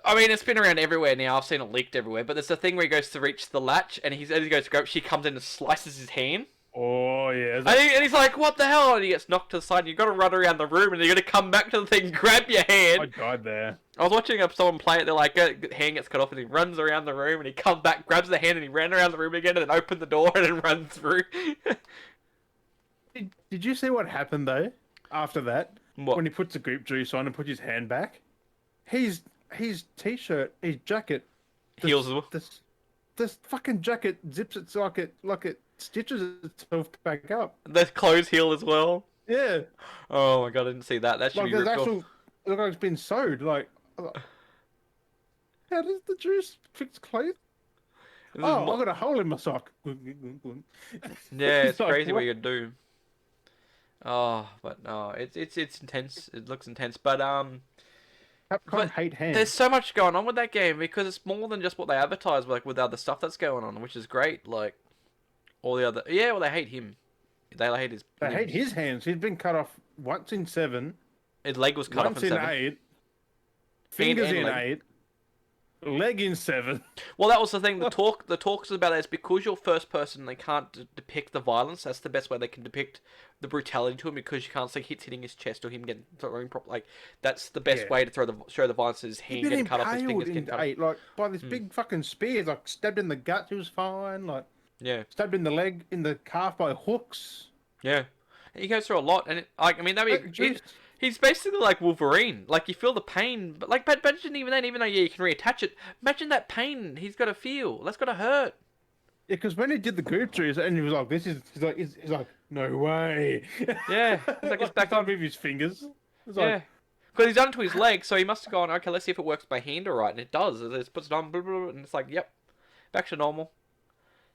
I mean, it's been around everywhere now, I've seen it leaked everywhere, but there's a thing where he goes to reach the latch, and as he goes to go, she comes in and slices his hand. Oh, yeah. And he's like, what the hell? And he gets knocked to the side, and you've got to run around the room, and you've got to come back to the thing, grab your hand. I died there. I was watching someone play it, they're like, hand gets cut off, and he runs around the room, and he comes back, grabs the hand, and he ran around the room again, and then opened the door, and then runs through. Did you see what happened, though, after that? What? When he puts the grape juice on and puts his hand back? His t-shirt, his jacket... Heels as well. This fucking jacket zips it like it stitches itself back up. The clothes heal as well. Yeah. Oh my god, I didn't see that. That should Like be there's ripped actual... off. It looks like it's been sewed. Like... How does the juice fix clothes? Oh, I got a hole in my sock. Yeah, it's like, crazy what what? you do. Oh, but no, it's intense. It looks intense, but Capcom hate hands. there's so much going on with that game because it's more than just what they advertise, like with other stuff that's going on, which is great. Like all the other, yeah, well, they hate him. They hate his. They limbs. hate his hands. He's been cut off once in 7. His leg was cut Once off in 7. 8. Fingers and in leg. 8. Leg in 7. Well, that was the thing. The talks about that is because you're first person, they can't depict the violence. That's the best way they can depict the brutality to him because you can't see hits hitting his chest or him getting thrown properly. Like that's the best way to show the violence is his hand getting cut off, his fingers getting cut off. 8, like by this big fucking spear, like stabbed in the gut. He was fine. Like Yeah, stabbed in the leg, in the calf by hooks. yeah. He goes through a lot, and like I mean, he's basically like Wolverine. Like you feel the pain, but like, but imagine even then, even though you can reattach it, imagine that pain he's got to feel. That's got to hurt. Yeah, because when he did the group juice, and he was like, "This is," he's like, "No way." Yeah, he's like it's back on with his fingers. It's Yeah, like, because he's done it to his leg, so he must have gone. Okay, let's see if it works by hand all right, and it does. It puts it on, blah, blah, blah, and it's like, yep, back to normal.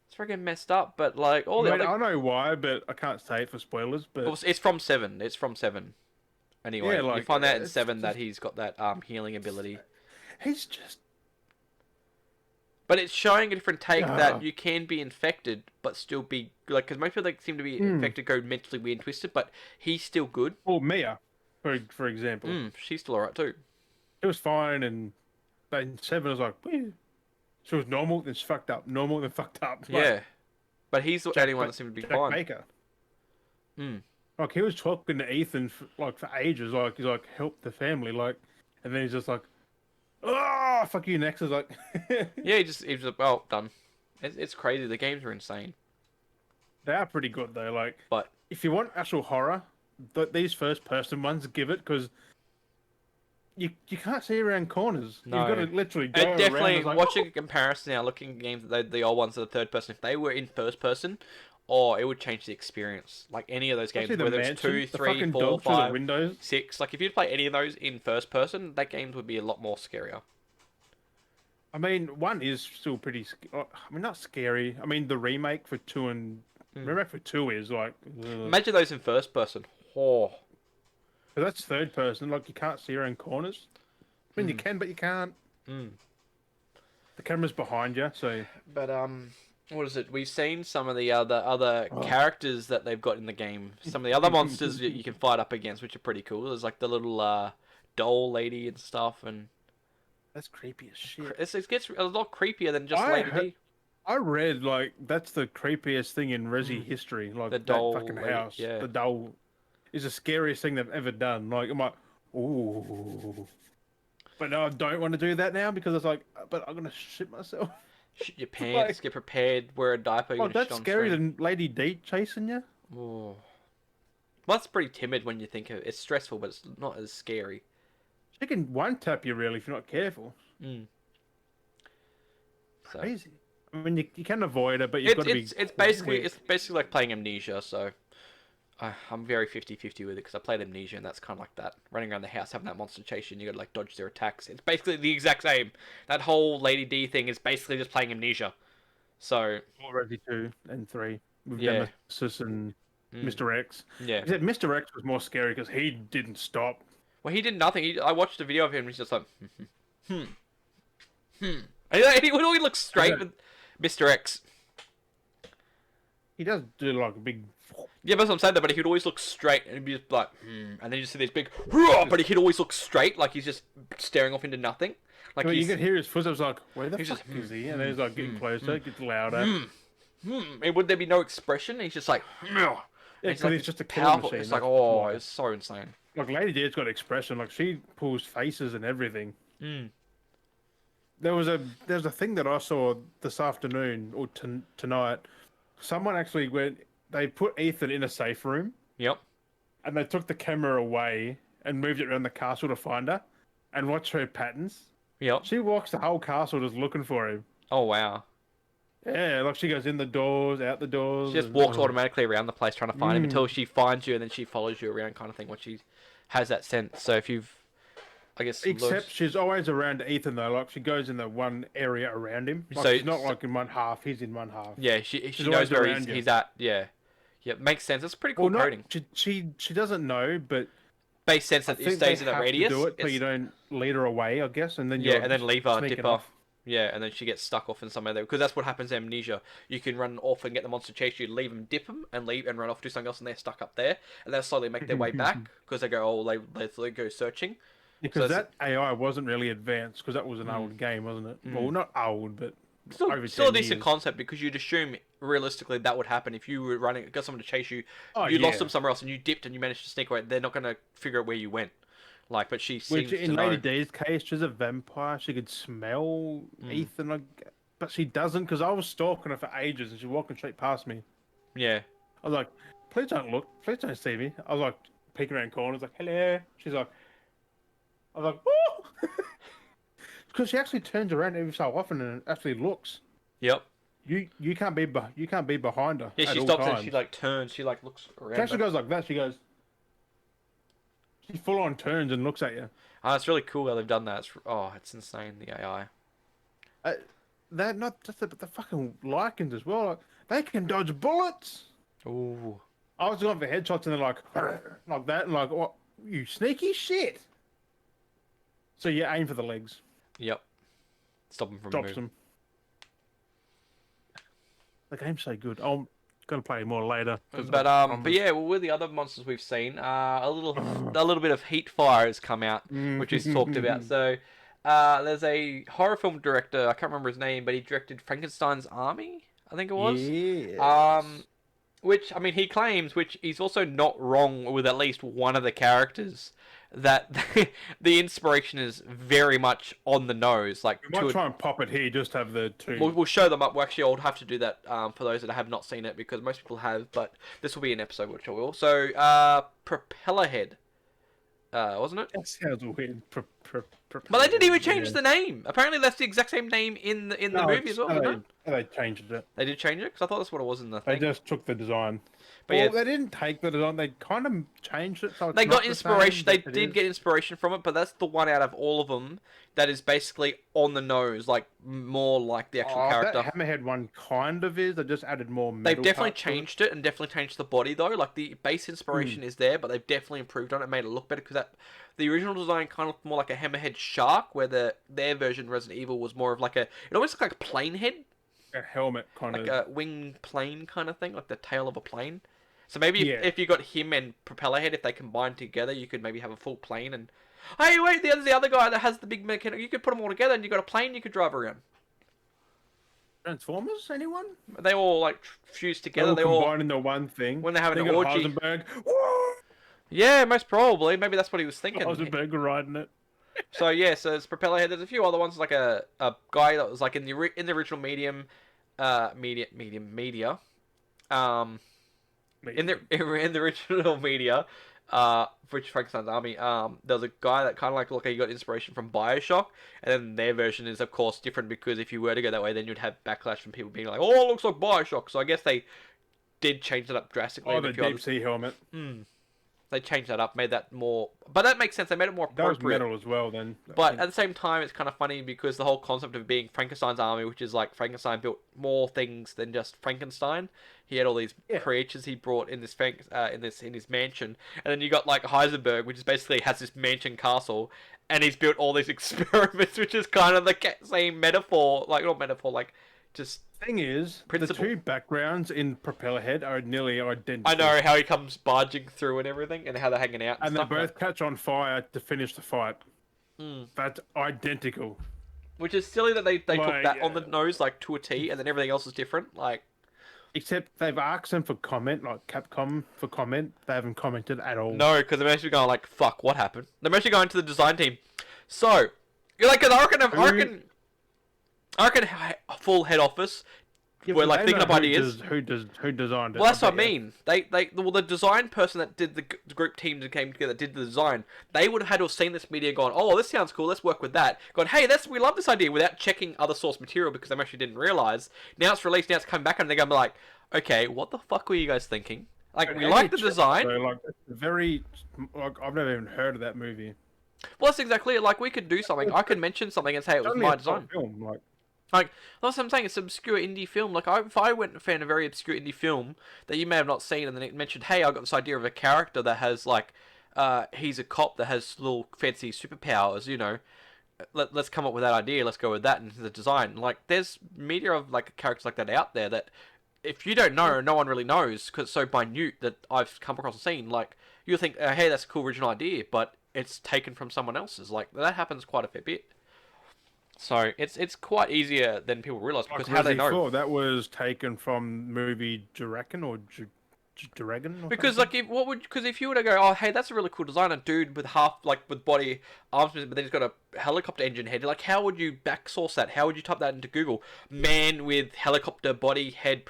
It's freaking messed up, but like all the I mean, other. I know why, but I can't say it for spoilers. But It's from 7. It's from 7. Anyway, Yeah, like, you find that in it's 7 that just- he's got that healing ability. he's just But it's showing a different take Yeah. that you can be infected, but still be like because most people that seem to be infected go mentally weird and twisted, but he's still good. Mia, for example. She's still alright too. It was fine, and then 7 was like, "Well," she was normal, then she fucked up, normal, then fucked up. Like, Yeah, but he's the only one that seemed to be Jack fine. Baker. Mm. Like he was talking to Ethan for ages, like he's like help the family, like, and then he's just like, "Oh, fuck you!" Next is like, Yeah, he was just well done. It's crazy. The games are insane. they are pretty good though. Like, But if you want actual horror, these first person ones give it because you can't see around corners. No. You've got to literally go it around. definitely It's like, watching a comparison now, looking at games the old ones to the third person. If they were in first person, it would change the experience. Like any of those games, especially the whether it's mansion, 2, the 3, fucking 4, dog through the 5, windows. 6. Like if you'd play any of those in first person, that game would be a lot more scarier. I mean, 1 is still pretty. I mean, not scary. I mean, the remake for 2 and remake for 2 is like. Imagine those in first person. Oh. But that's third person. Like you can't see around corners. I mean, you can, but you can't. The camera's behind you, so. But what is it? We've seen some of the other characters that they've got in the game. Some of the other monsters that you can fight up against, which are pretty cool. There's like the little doll lady and stuff, and That's creepy as shit. it gets a lot creepier than just Lady D. I read like that's the creepiest thing in Resi history. Like The doll that fucking lady, house. yeah. The doll is the scariest thing they've ever done. Like I'm like, ooh. But no, I don't want to do that now because it's like, but I'm gonna shit myself. Shit your pants, Like- get prepared, wear a diaper. Oh, You're gonna that's shit on scarier screen. than Lady D chasing you. Oh. Well, that's pretty timid when you think of it. It's stressful, but it's not as scary. She can one tap you really if you're not careful. So. Crazy. I mean, you can avoid it, but you've got to be. It's basically like playing Amnesia. So I'm very 50-50 with it because I played Amnesia and that's kind of like that. Running around the house having that monster chase you and you got to like dodge their attacks. It's basically the exact same. That whole Lady D thing is basically just playing Amnesia. So Resi 2 and 3 with Yeah. Nemesis and Mr. X. yeah. Except Mr. X was more scary because he didn't stop. Well, he did nothing. I watched a video of him and he's just like, And he would always look straight with Mr. X. He does do like a big. Yeah, that's what I'm saying though, but he would always look straight and he'd be just like, and then you just see these big, but he'd always look straight, like he's just staring off into nothing. Like I mean, you can hear his footsteps like, where the he's fuck just, is he? And then he's like getting closer, it gets louder. And would there be no expression? He's just like, Yeah, it's because like he's just a killing powerful. machine. It's like, that's oh, why. it's so insane. Like Lady D's got expression. Like she pulls faces and everything. There's a thing that I saw this afternoon or tonight. Someone actually went. They put Ethan in a safe room. Yep. And they took the camera away and moved it around the castle to find her, and watch her patterns. Yep. She walks the whole castle just looking for him. Oh wow. Yeah, like she goes in the doors, out the doors. She just walks automatically around the place trying to find him until she finds you, and then she follows you around, kind of thing. When she has that sense. So if you've, I guess, Except she's always around Ethan though. Like she goes in the one area around him. Like, So- she's not like in one half. He's in one half. yeah, she She's knows always where around you. he's at. Yeah. Yeah, makes sense. It's pretty cool Well, not, coding. she doesn't know, but Makes sense I that it think stays they in that have radius. to do it, but It's- you don't lead her away, I guess, and then Yeah, you're and then just leave her, sneaking dip her. off. Yeah, and then she gets stuck off in some other because that's what happens in Amnesia. You can run off and get the monster chase you, leave them, dip them, and leave and run off do something else, and they're stuck up there, and they'll slowly make their way back because they go they go searching. Because So that AI wasn't really advanced, because that was an old game, wasn't it? Well, not old, but over Still a 10 decent years. concept because you'd assume realistically that would happen if you were running, got someone to chase you, Oh, you lost yeah. them somewhere else, and you dipped and you managed to sneak away. They're not going to figure out where you went. Like, but she seems Which in to know. Lady D's case, she's a vampire. She could smell Ethan, but she doesn't, because I was stalking her for ages, and she's walking straight past me. Yeah. I was like, please don't look, please don't see me. I was like, peeking around corners, like, hello. She's like, I was like, oh! Because she actually turns around every so often and actually looks. Yep. You can't be behind her. Yeah, at she all stops and times. she like turns. She like looks around. She actually her. goes like that. She full on turns and looks at you. Oh, it's really cool how they've done that. It's insane, the AI. They're not just the fucking Lycans as well. Like, they can dodge bullets. Ooh. I was going for headshots and they're like that and like, what? You sneaky shit. So you aim for the legs. Yep. Stop them from Stops moving. them. The game's so good. I'm gonna play more later. But yeah, well, with the other monsters we've seen, a little bit of heat fire has come out, which is talked about. So, there's a horror film director. I can't remember his name, but he directed Frankenstein's Army, I think it was. Yes. Which I mean, he claims, which he's also not wrong with at least one of the characters, that the inspiration is very much on the nose. Like We might try and pop it here, just have the two. we'll show them up. Well, actually, I'll have to do that for those that have not seen it because most people have, but this will be an episode which I will. So, Propellerhead, wasn't it? That sounds weird. But they didn't even change the name. Apparently, that's the exact same name in the movie as well. Isn't it? They changed it. They did change it because I thought that's what it was in the They thing. just took the design. But Well, yeah, they didn't take the design. They kind of changed it. So it's they not got the inspiration. same, They but it did is. get inspiration from it, but that's the one out of all of them that is basically on the nose, like more like the actual character. That Hammerhead one kind of is. They just added more metal. They've definitely parts to it. changed it and definitely changed the body though. Like the base inspiration is there, but they've definitely improved on it, made it look better because the original design kind of looked more like a hammerhead shark, where their version Resident Evil was more of like it almost looked like a plane head, A helmet kind like of. a wing plane kind of thing, like the tail of a plane. So maybe Yeah. if you got him and propeller head, if they combined together, you could maybe have a full plane. And hey, wait, there's the other guy that has the big mechanic. You could put them all together, and you got a plane you could drive around. Transformers? Anyone? They all like fused together. They all all combined into one thing. when they have an They got orgy. Heisenberg. Woo! Yeah, most probably. Maybe that's what he was thinking. Heisenberg riding it. So yeah, so it's propeller head. There's a few other ones, like a guy that was like in the original media, in the original media, which Frankenstein's Army, there was a guy that kind of like, look, he got inspiration from BioShock, and then their version is of course different because if you were to go that way, then you'd have backlash from people being like, oh, it looks like BioShock. So I guess they did change it up drastically. Oh, the deep sea helmet. They changed that up, made that more, but that makes sense. They made it more That was appropriate. metal as well then. But at the same time, it's kind of funny because the whole concept of being Frankenstein's army, which is like Frankenstein built more things than just Frankenstein. He had all these creatures he brought in this in his mansion, and then you got like Heisenberg, which is basically has this mansion castle, and he's built all these experiments, which is kind of the same metaphor, like not metaphor, like just. Thing is, Principle. the two backgrounds in Propellerhead are nearly identical. I know how he comes barging through and everything, and how they're hanging out, And they stuff both catch on fire to finish the fight. Mm. That's identical. Which is silly that they took Like, that on the nose, like to a T, and then everything else is different. Like, Except they've asked them for comment, like Capcom for comment. They haven't commented at all. no, because they're actually going like, "Fuck, what happened?" They're actually going to the design team. So, you're like, 'cause I reckon full head office. Yeah, We're but like they thinking know of ideas. Who designed it? Well, that's what I bet you. mean. The design person that did the group team that came together did the design. They would have had to have seen this media, gone, "Oh, this sounds cool. Let's work with that." Gone, "Hey, we love this idea," without checking other source material because they actually didn't realize. Now it's released. Now it's come back, and they're gonna be like, "Okay, what the fuck were you guys thinking? Like, we like the design." So, like, it's very, like, I've never even heard of that movie. Well, that's exactly it. Like, we could do something. I could mention something and say it was Only my a design. film, like, Like, that's what I'm saying. It's an obscure indie film. Like, if I went and found a very obscure indie film that you may have not seen, and then it mentioned, "Hey, I got this idea of a character that has like, he's a cop that has little fancy superpowers. You know, let's come up with that idea. Let's go with that into the design." Like, there's media of like characters like that out there that, if you don't know, no one really knows because it's so minute that I've come across and seen. Like, you'll think, "Hey, that's a cool original idea," but it's taken from someone else's. Like, that happens quite a fair bit. So it's quite easier than people realize because how they know. 4, that was taken from movie Dragon or Dragon. Because like if you were to go, "Oh, hey, that's a really cool design, a dude with with body arms, but then he's got a helicopter engine head." Like, how would you backsource that? How would you type that into Google? Man with helicopter body head,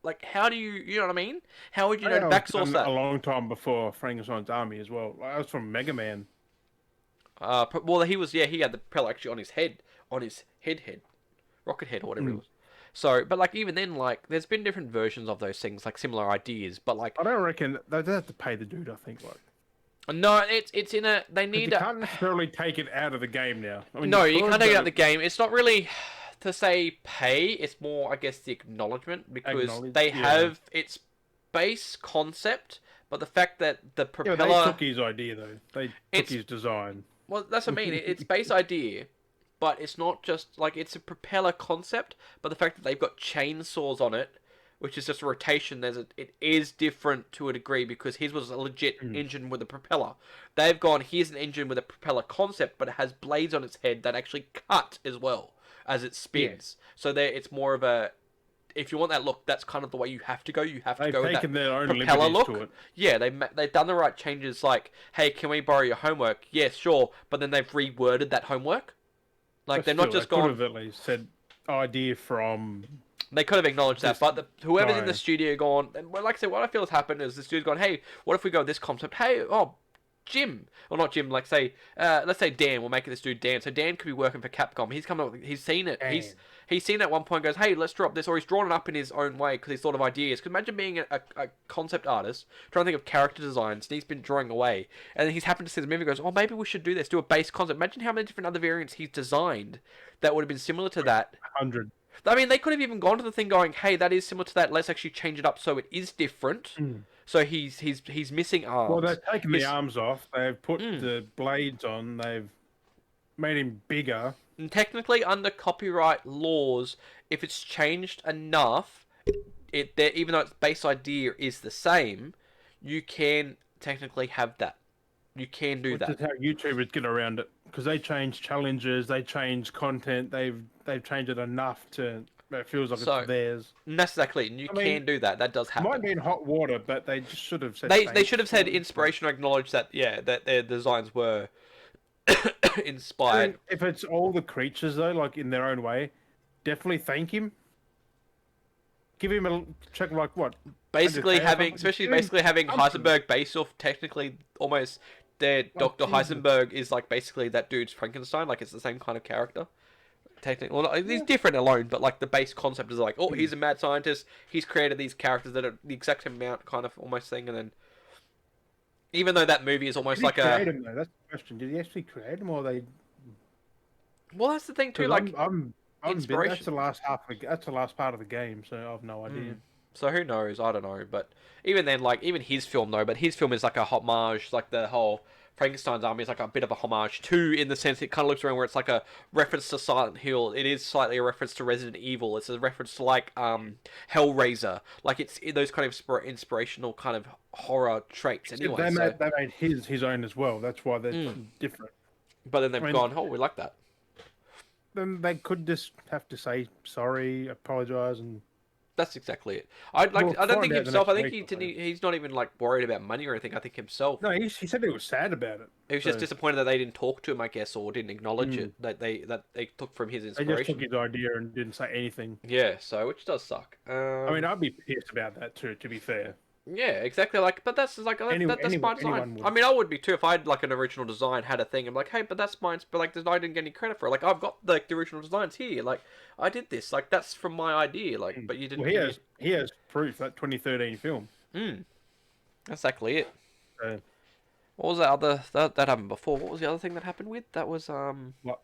like how do you know what I mean? How would you know to backsource that? A long time before Frankenstein's Army as well. Like, that was from Mega Man. Well, he had the propeller actually on his head, rocket head or whatever it was. So, but like even then, like there's been different versions of those things, like similar ideas, but like I don't reckon they have to pay the dude. I think like no, it's in a they need. You can't necessarily take it out of the game now. I mean, no, you can't take it out of the game. It's not really to say pay. It's more, I guess, the acknowledgement because they have its base concept, but the fact that the propeller. Yeah, they took his idea though. They took his design. Well, that's what I mean. It's base idea, but it's not just like it's a propeller concept. But the fact that they've got chainsaws on it, which is just a rotation, it is different to a degree because his was a legit engine with a propeller. They've gone, here's an engine with a propeller concept, but it has blades on its head that actually cut as well as it spins. Yeah. So it's more of a. If you want that look, that's kind of the way you have to go. You have to go with that their own propeller look. To it. Yeah, they've done the right changes. Like, hey, can we borrow your homework? Yes, sure. But then they've reworded that homework. Like, they're not just gone. gone. Could have at least said idea from. They could have acknowledged that, but whoever's in the studio gone. And like I said, what I feel has happened is the studio's gone. Hey, what if we go with this concept? Hey, Jim, or not Jim, let's say Dan. We'll make this dude Dan. So Dan could be working for Capcom. He's come up. He's seen it. he's seen at one point, goes, hey, let's draw up this, or he's drawn it up in his own way because he's thought of ideas. Because imagine being a concept artist, trying to think of character designs, and he's been drawing away, and then he's happened to see the movie and goes, oh, maybe we should do this, do a base concept. Imagine how many different other variants he's designed that would have been similar to that. 100. I mean, they could have even gone to the thing going, hey, that is similar to that, let's actually change it up so it is different. So he's missing arms. Well, they've taken the arms off, they've put the blades on, they've made him bigger. And technically, under copyright laws, if it's changed enough, even though its base idea is the same, you can technically have that. You can do that. That's how YouTubers get around it, because they change challenges, they change content, they've changed it enough to it feels like it's theirs. And that's exactly it. And you can do that. That does happen. It might be in hot water, but they just should have said. They should have said inspiration or acknowledge that that their designs were inspired. I mean, if it's all the creatures though, like in their own way, definitely thank him. Give him a check, like what? Basically having Heisenberg based off technically almost their Dr. Heisenberg is like basically that dude's Frankenstein. Like it's the same kind of character. Technically, well, he's different alone, but like the base concept is like, oh, he's a mad scientist. He's created these characters that are the exact same amount, kind of almost thing, and then. Even though that movie is almost like create him, though? That's the question. Did he actually create him, or they? Well, that's the thing too. Like, I'm inspiration. That's the last half. That's the last part of the game, so I have no idea. So who knows? I don't know. But even then, like even his film though. But his film is like a homage, like the whole Frankenstein's army is like a bit of a homage to, in the sense it kind of looks around where it's like a reference to Silent Hill. It is slightly a reference to Resident Evil. It's a reference to like Hellraiser. Like it's those kind of inspirational kind of horror traits. Anyway, they made his own as well. That's why they're different. But then they've gone, oh, we like that. Then they could just have to say sorry, apologize, and. That's exactly it. I don't think himself. I think he's not even like worried about money or anything. I think himself. No, he said he was sad about it. He was just disappointed that they didn't talk to him, I guess, or didn't acknowledge it. That they took from his inspiration. They just took his idea and didn't say anything. Yeah, so which does suck. I mean, I'd be pissed about that too. To be fair. Yeah, exactly. Like, but that's like that's my design. I mean, I would be too if I had like an original design, had a thing. I'm like, hey, but that's mine. But like, I didn't get any credit for it. Like, I've got like the original designs here. Like, I did this. Like, that's from my idea. Like, but you didn't. Well, he has proof, that 2013 film. That's exactly it. What was that other that happened before? What was the other thing that happened with? That was what?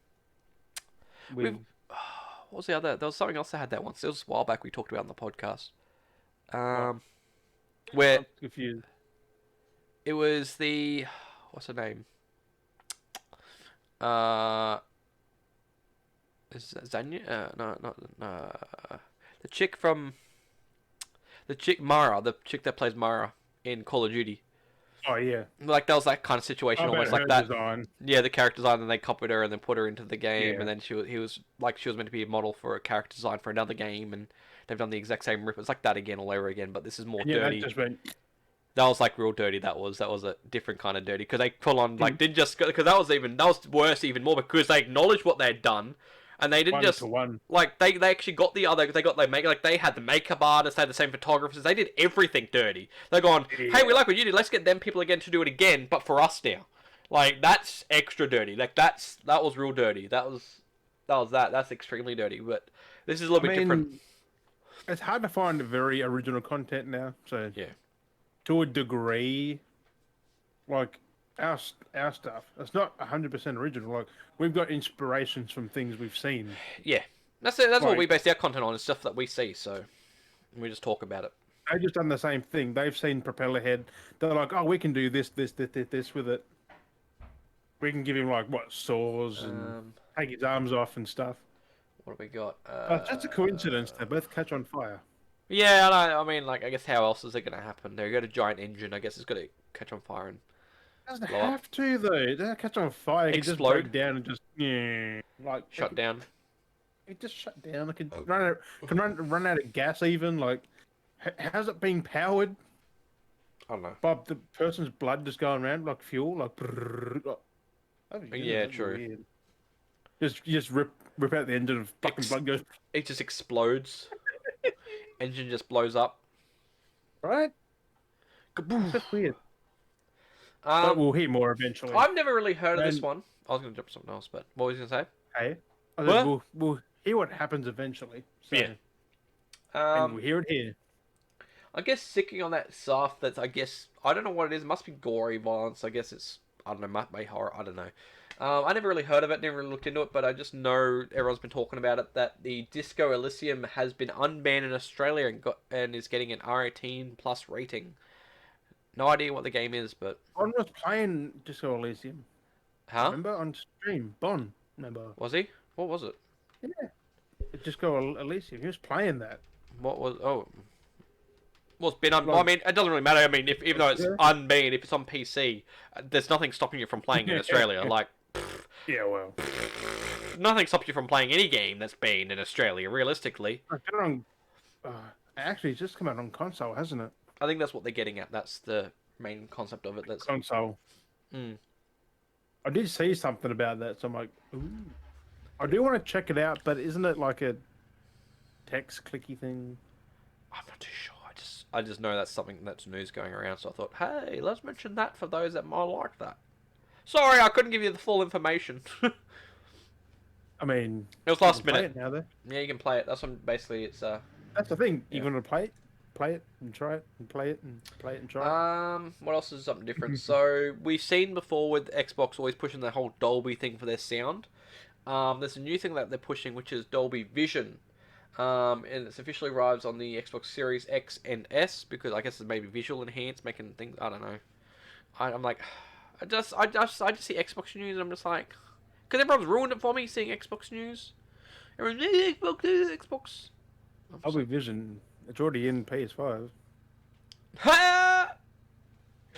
What was the other? There was something else that had that once. It was a while back. We talked about on the podcast. Where I'm confused. It was the what's her name? Is that Zanya? No, the chick Mara, the chick that plays Mara in Call of Duty. Oh yeah. Like that was that kind of situation, almost like that. Design. Yeah, the character design, and they copied her and then put her into the game, and then she was meant to be a model for a character design for another game, and they've done the exact same rip. It's like that again, all over again, but this is more dirty. That was like real dirty. That was a different kind of dirty, because they full on like didn't just, because that was worse even more, because they acknowledged what they had done. And they didn't like they actually got they had the makeup artists, they had the same photographers, they did everything dirty. They're going, hey, we like what you did, let's get them people again to do it again, but for us now. Like that's extra dirty. Like that was real dirty. That's extremely dirty. But this is a little bit different. It's hard to find very original content now. So yeah, to a degree, like. Our stuff. It's not 100% original. Like we've got inspirations from things we've seen. Yeah, that's it. That's what we base our content on. Is stuff that we see. So we just talk about it. They've just done the same thing. They've seen Propellerhead. They're like, oh, we can do this with it. We can give him like saws and take his arms off and stuff. What have we got? It's just a coincidence. They both catch on fire. Yeah, I mean, like I guess how else is it going to happen? They've got a giant engine. I guess it's got to catch on fire and. Doesn't have to though. It doesn't catch on fire. It just break down and just shut down. It just shut down. It can run out of gas even. Like, how's it being powered? I don't know. By the person's blood just going around like fuel. Like, yeah, true. Weird. Just rip out the engine and fucking blood goes. It just explodes. Engine just blows up. Right. Kaboom. That's weird. But we'll hear more eventually. I've never really heard of this one. I was going to jump something else, but what was you going to say? Hey, we'll hear what happens eventually. So, Yeah. and we hear it here. I guess sticking on that stuff, that's, I guess, I don't know what it is. It must be gory violence. I guess it's, I don't know, maybe horror. I don't know. I never really heard of it, never really looked into it, but I just know everyone's been talking about it, that the Disco Elysium has been unbanned in Australia and is getting an R18 plus rating. No idea what the game is, but... Bon was playing Disco Elysium. Huh? Remember? On stream. Bon, remember? Was he? What was it? Yeah. Disco Elysium. He was playing that. What was... Oh... Well, it's been I mean, it doesn't really matter. I mean, even though it's unbanned, if it's on PC, there's nothing stopping you from playing in Australia. Like... Yeah, well... Nothing stops you from playing any game that's banned in Australia, realistically. Actually, it's just come out on console, hasn't it? I think that's what they're getting at. That's the main concept of it. That's console. Mm. I did see something about that, so I'm like, ooh. I do want to check it out, but isn't it like a text clicky thing? I'm not too sure. I just know that's something that's news going around. So I thought, hey, let's mention that for those that might like that. Sorry, I couldn't give you the full information. I mean, it was last minute. Play it now, though. Yeah, you can play it. That's what basically it's. That's the thing. You want to play it and try it and play it and play it and try it. What else is something different? So we've seen before with Xbox always pushing the whole Dolby thing for their sound. There's a new thing that they're pushing, which is Dolby Vision. And it's officially arrives on the Xbox Series X and S because I guess it's maybe visual enhanced, making things. I don't know. I'm like, I just see Xbox news and I'm just like, because everyone's ruined it for me seeing Xbox news. Everyone's Xbox. Dolby Vision. It's already in PS5. Ha!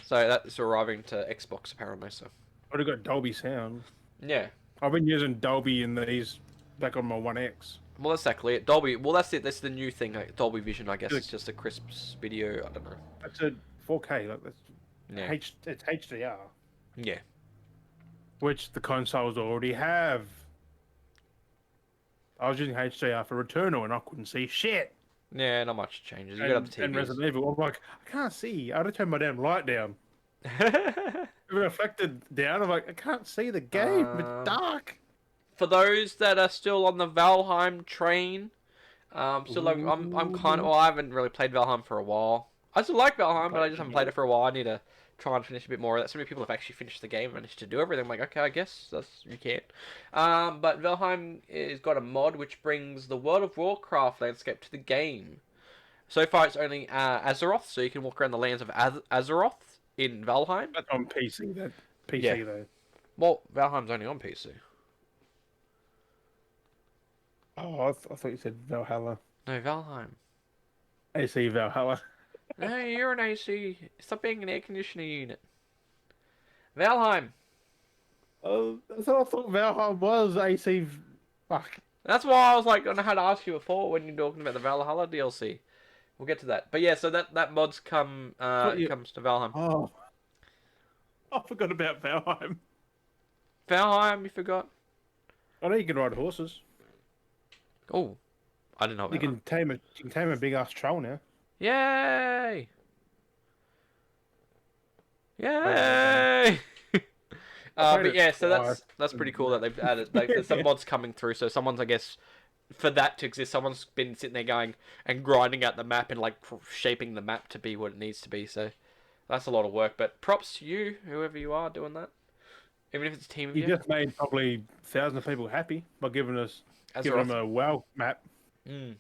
So that's arriving to Xbox apparently. So already got Dolby sound. Yeah. I've been using Dolby in these back on my One X. Well, that's exactly it. Dolby. Well, that's it. That's the new thing. Like, Dolby Vision, I guess. It's just a crisp video. I don't know. That's a 4K. Like that's Yeah. it's HDR. Yeah. Which the consoles already have. I was using HDR for Returnal and I couldn't see shit. Yeah, not much changes. You got up the And TVs. Resident Evil, I'm like, I can't see. I had to turn my damn light down. It reflected down. I'm like, I can't see the game. It's dark. For those that are still on the Valheim train, still like I'm kind of. Well, I haven't really played Valheim for a while. I still like Valheim, but I just haven't played it for a while. I need to try and finish a bit more of that. So many people have actually finished the game and managed to do everything. I'm like, okay, I guess you can't. But Valheim has got a mod which brings the World of Warcraft landscape to the game. So far, it's only Azeroth, so you can walk around the lands of Azeroth in Valheim. That's on PC. That PC Yeah. though. Well, Valheim's only on PC. Oh, I thought you said Valhalla. No, Valheim. AC Valhalla. No, you're an AC. Stop being an air conditioning unit. Valheim. Oh, that's what I thought Valhalla was. AC. Fuck. That's why I was like, I don't know how to ask you before when you're talking about the Valhalla DLC. We'll get to that. But yeah, so that mod's comes to Valheim. Oh. I forgot about Valheim. Valheim, you forgot? I know you can ride horses. Oh, I didn't know about You can tame a big ass troll now. Yay! Yay! But yeah, so that's pretty cool that they've added. Like, there's some mods coming through, so someone's, I guess, for that to exist, someone's been sitting there going and grinding out the map and like shaping the map to be what it needs to be. So that's a lot of work. But props to you, whoever you are doing that. Even if it's a team of you. You just made probably thousands of people happy by giving them a WoW map. Mm.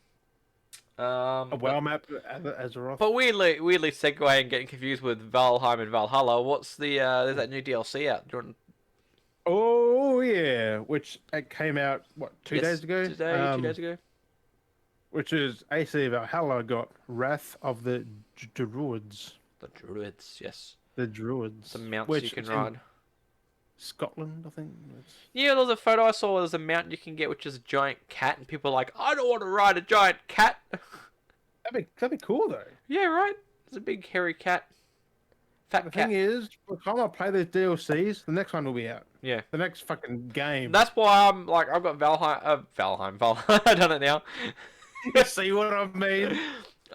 A WoW map as Azeroth. But weirdly segue and getting confused with Valheim and Valhalla. What's the there's that new DLC out? Do you want... Oh yeah, which it came out 2 days ago. 2 days ago. Which is AC Valhalla got Wrath of the Druids. The Druids, yes. The Druids. Some mounts you can ride. Scotland, I think. Yeah, there was a photo I saw. There's a mount you can get, which is a giant cat, and people are like, "I don't want to ride a giant cat." That'd be cool though. Yeah, right. It's a big hairy cat. Fat the cat. thing is, by the time I play these DLCs, the next one will be out. Yeah. The next fucking game. That's why I'm like, I've got Valheim. I've done it now. You see what I mean?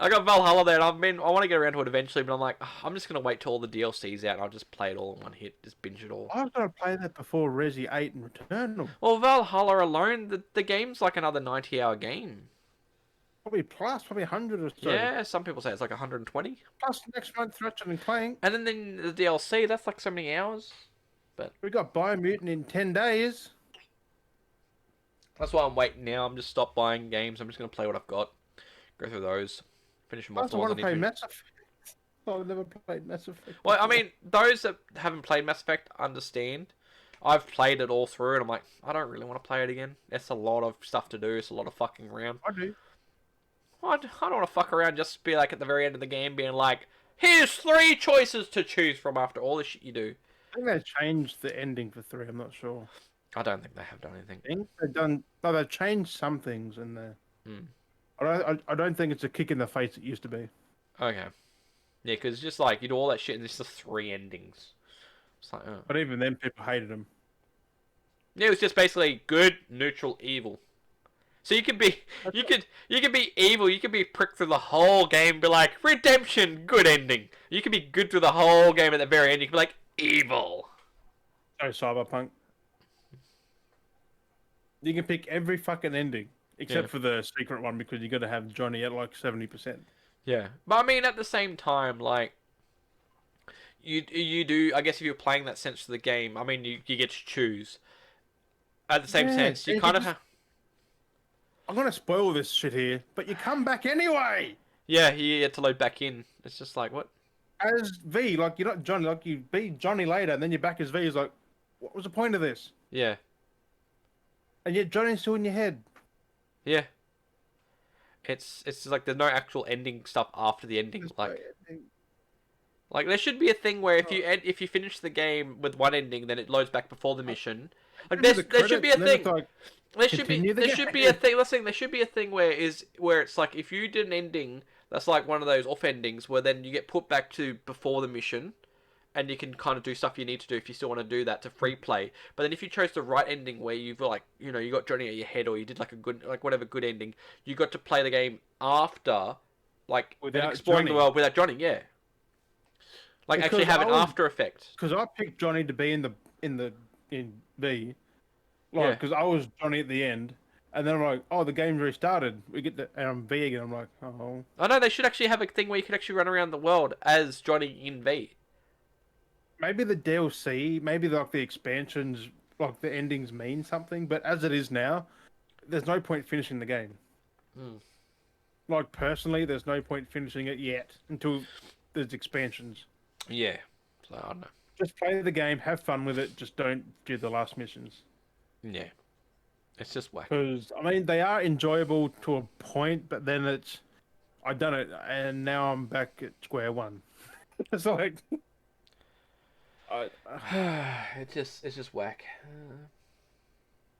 I got Valhalla there, and I want to get around to it eventually, but I'm like, I'm just gonna wait till all the DLCs out, and I'll just play it all in one hit, just binge it all. I was gonna play that before Resi 8 and Returnal. Well, Valhalla alone, the game's like another 90-hour game. Probably 100 or so. Yeah, some people say it's like 120. Plus next month, Ratchet and Clank. And then the DLC, that's like so many hours. But We got Biomutant in 10 days. that's why I'm waiting now. I'm just stopped buying games. I'm just gonna play what I've got, go through those, finish them I off. also want to play Mass Effect. I've never played Mass Effect. Well, I mean, those that haven't played Mass Effect understand. I've played it all through, and I'm like, I don't really want to play it again. It's a lot of stuff to do. It's a lot of fucking around. I do. I don't want to fuck around. Just be like at the very end of the game, being like, here's 3 choices to choose from after all the shit you do. I think they changed the ending for 3. I'm not sure. I don't think they have done anything. I think they've done. No, they've changed some things in there. I don't think it's a kick in the face it used to be. Okay. Yeah, because just like you do all that shit and it's just 3 endings. It's like, oh. But even then, people hated them. Yeah, it was just basically good, neutral, evil. So you could be, you could be evil. You could be a prick through the whole game. Be like redemption, good ending. You could be good through the whole game. At the very end, you could be like evil. Oh, Cyberpunk. You can pick every fucking ending except for the secret one because you got to have Johnny at like 70%. Yeah, but I mean, at the same time, like you do. I guess if you're playing that sense of the game, I mean, you get to choose. At the same sense, you kind of have. I'm gonna spoil this shit here, but you come back anyway. Yeah, you get to load back in. It's just like what? As V, like you're not Johnny, like you be Johnny later, and then you're back as V. Is like, what was the point of this? Yeah. And yet Johnny's still in your head. Yeah. It's just like there's no actual ending stuff after the ending. Like there should be a thing where if you finish the game with one ending, then it loads back before the mission. Like there should be a thing. There should be a thing. Let's think. There should be a thing where it's like if you did an ending that's like one of those off endings where then you get put back to before the mission, and you can kind of do stuff you need to do if you still want to do that to free play. But then if you chose the right ending where you've like you got Johnny at your head or you did like a good whatever good ending, you got to play the game after, like without exploring Johnny. the world without Johnny. Yeah. Like Because actually have an after effect. Because I picked Johnny to be in B, like because I was Johnny at the end, and then I'm like, oh, the game's restarted. We get and I'm V again. I'm like, oh. I know they should actually have a thing where you could actually run around the world as Johnny in V. Maybe the DLC, maybe like the expansions, like the endings mean something. But as it is now, there's no point finishing the game. Like personally, there's no point finishing it yet until there's expansions. Yeah, so I don't know. Just play the game, have fun with it. Just don't do the last missions. Yeah, it's just whack. Because I mean, they are enjoyable to a point, but then I done it, and now I'm back at square one. It's like, it's just whack.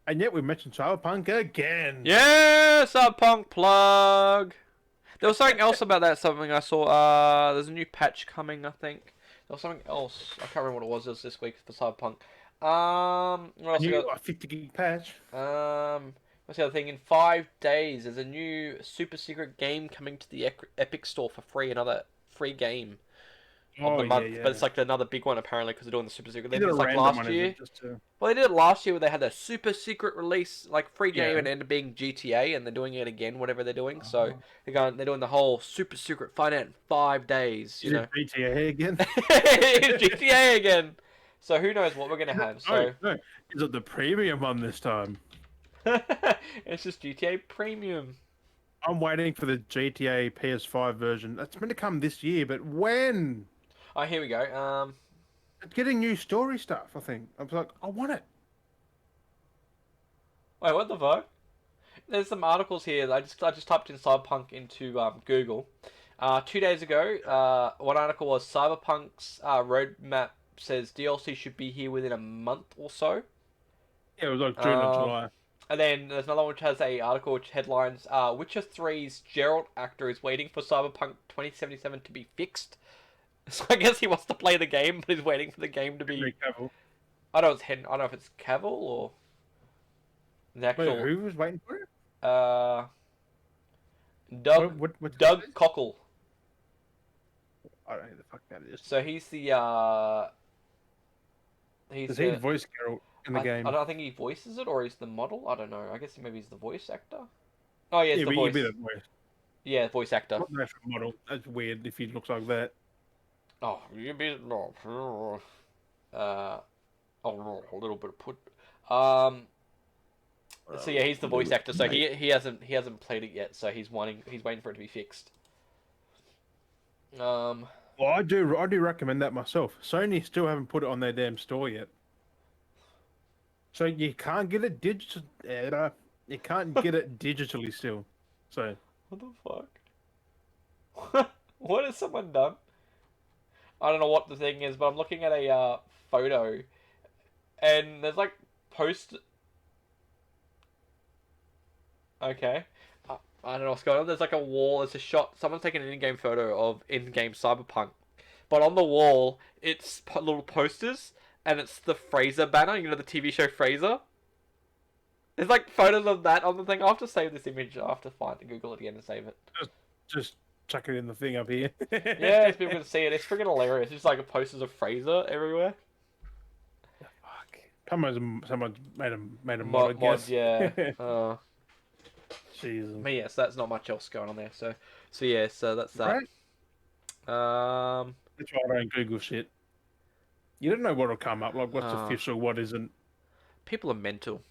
And yet we mentioned Cyberpunk again. Yeah, Cyberpunk plug. There was something else about that. Something I saw. There's a new patch coming. I think there was something else. I can't remember what it was. It was this week for Cyberpunk. What else New 50 gig patch. What's the other thing? In 5 days, there's a new super secret game coming to the Epic Store for free. Another free game of the month, but it's like another big one apparently because they're doing the super secret. They did it like last year. Well, they did it last year where they had a super secret release, like free game, and it ended up being GTA, and they're doing it again, whatever they're doing. So they're doing the whole super secret. Find out in 5 days. You know, GTA again. GTA again. So who knows what we're gonna have? So no. Is it the premium one this time? It's just GTA Premium. I'm waiting for the GTA PS5 version. That's meant to come this year, but when? Oh, here we go. It's getting new story stuff, I think. I was like, I want it. Wait, what the fuck? There's some articles here. I just typed in Cyberpunk into Google. 2 days ago, one article was Cyberpunk's roadmap says DLC should be here within a month or so. Yeah, it was like June or July. And then there's another one which has a article which headlines Witcher 3's Geralt actor is waiting for Cyberpunk 2077 to be fixed. So I guess he wants to play the game, but he's waiting for the game to be. I don't know if it's Cavill or the actual. Wait, who was waiting for it? What's Doug Cockle. I don't know who the fuck that is. So he's the Does he voice Geralt in the game? I think he voices it, or he's the model. I don't know. I guess maybe he's the voice actor. Oh yeah, it's the voice. He'd be the voice. Yeah, voice actor. Not the actual model. That's weird if he looks like that. Oh, you be no. Oh, a little bit of put. So yeah, he's the voice actor. So he hasn't played it yet. So he's waiting for it to be fixed. Well, I do recommend that myself. Sony still haven't put it on their damn store yet. So you can't get it You can't get it digitally still. So what the fuck? What has someone done? I don't know what the thing is, but I'm looking at a photo, and there's like post. Okay, I don't know what's going on. There's like a wall. It's a shot. Someone's taken an in-game photo of in-game Cyberpunk, but on the wall it's little posters, and it's the Fraser banner. You know the TV show Fraser. There's like photos of that on the thing. I'll have to save this image. I'll have to find and Google it again and save it. Just chuck it in the thing up here. Yeah, if people can see it, it's freaking hilarious. It's just like posters of Fraser everywhere. Fuck. Someone made a mod, I guess. Yeah. Jesus. But yes, that's not much else going on there. So yeah, so that's that. Right? That's why I don't Google shit. You don't know what'll come up, like what's official, what isn't. People are mental.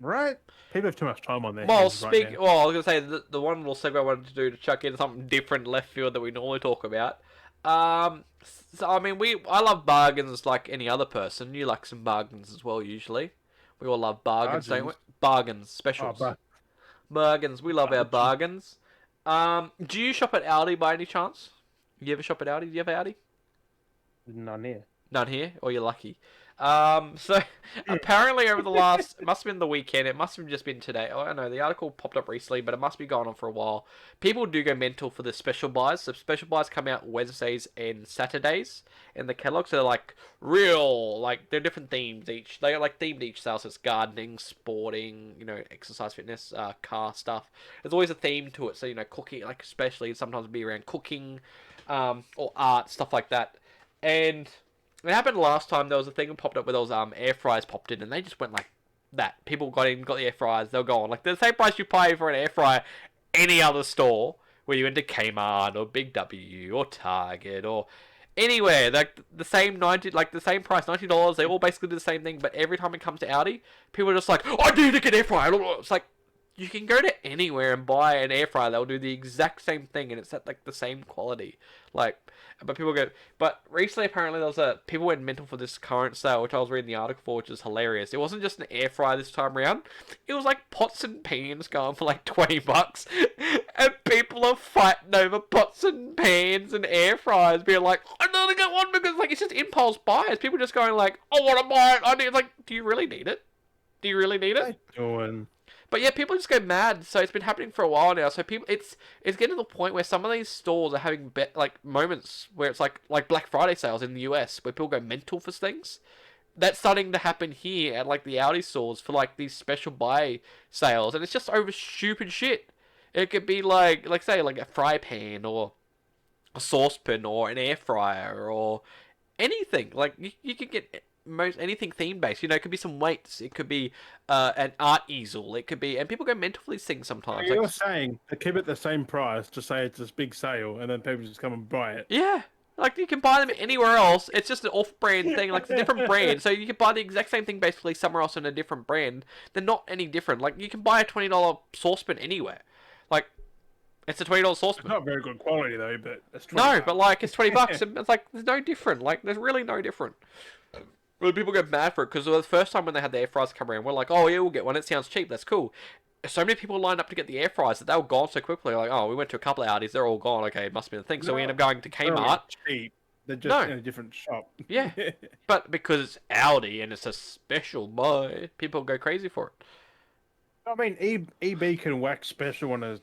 Right? People have too much time on their Well, hands right now. I was gonna say the one little segue I wanted to do to chuck in something different left field that we normally talk about. So I mean, I love bargains like any other person. You like some bargains as well, usually. We all love bargains, don't we? Bargains, specials. Bargains. We love our bargains. Do you shop at Aldi by any chance? You ever shop at Aldi? Do you have Aldi? None here. None here? Or you're lucky. So apparently over the last, it must have been the weekend, it must have just been today. I don't know, the article popped up recently, but it must be going on for a while. People do go mental for the special buys. So special buys come out Wednesdays and Saturdays in the catalog. So they're like real, like they're different themes each. They are like themed each sale. So it's gardening, sporting, exercise, fitness, car stuff. There's always a theme to it. So, cooking, like especially sometimes it'll be around cooking, or art, stuff like that. And it happened last time. There was a thing that popped up where those air fryers popped in, and they just went like that. People got in, got the air fryers. They'll go on like the same price you pay for an air fryer any other store, where you went to Kmart or Big W or Target or anywhere. Like the same the same price, $90. They all basically do the same thing, but every time it comes to Aldi, people are just like, I need to get an air fryer. It's like you can go to anywhere and buy an air fryer. They'll do the exact same thing, and it's at like the same quality. But people go. But recently, apparently, people went mental for this current sale, which I was reading the article for, which is hilarious. It wasn't just an air fryer this time around. It was like pots and pans going for like $20, and people are fighting over pots and pans and air fryers, being like, I need to get one because it's just impulse buys. People just going like, I want to buy it. I need. Do you really need it? Do you really need it? But yeah, people just go mad. So it's been happening for a while now. So it's getting to the point where some of these stores are having moments where it's like Black Friday sales in the US, where people go mental for things. That's starting to happen here at like the Aldi stores for like these special buy sales, and it's just over stupid shit. It could be like say like a fry pan or a saucepan or an air fryer or anything. Like you could get most anything theme based. It could be some weights. It could be an art easel. It could be, and people go mental for these things sometimes. You're saying they keep it the same price to say it's this big sale, and then people just come and buy it. Yeah, you can buy them anywhere else. It's just an off-brand thing. It's a different brand, so you can buy the exact same thing basically somewhere else in a different brand. They're not any different. You can buy a $20 saucepan anywhere. It's a $20 saucepan. It's not very good quality though, but it's $20. No, but it's $20, and it's there's no different. There's really no different. Well, people go mad for it because the first time when they had the air fryers come around, we're like, oh yeah, we'll get one. It sounds cheap. That's cool. So many people lined up to get the air fryers that they were gone so quickly. Like, oh, we went to a couple of Audis. They're all gone. Okay, it must be the thing. So we end up going to Kmart. Cheap. They're just in a different shop. Yeah, but because it's Aldi and it's a special buy, people go crazy for it. I mean, EB can whack special on a,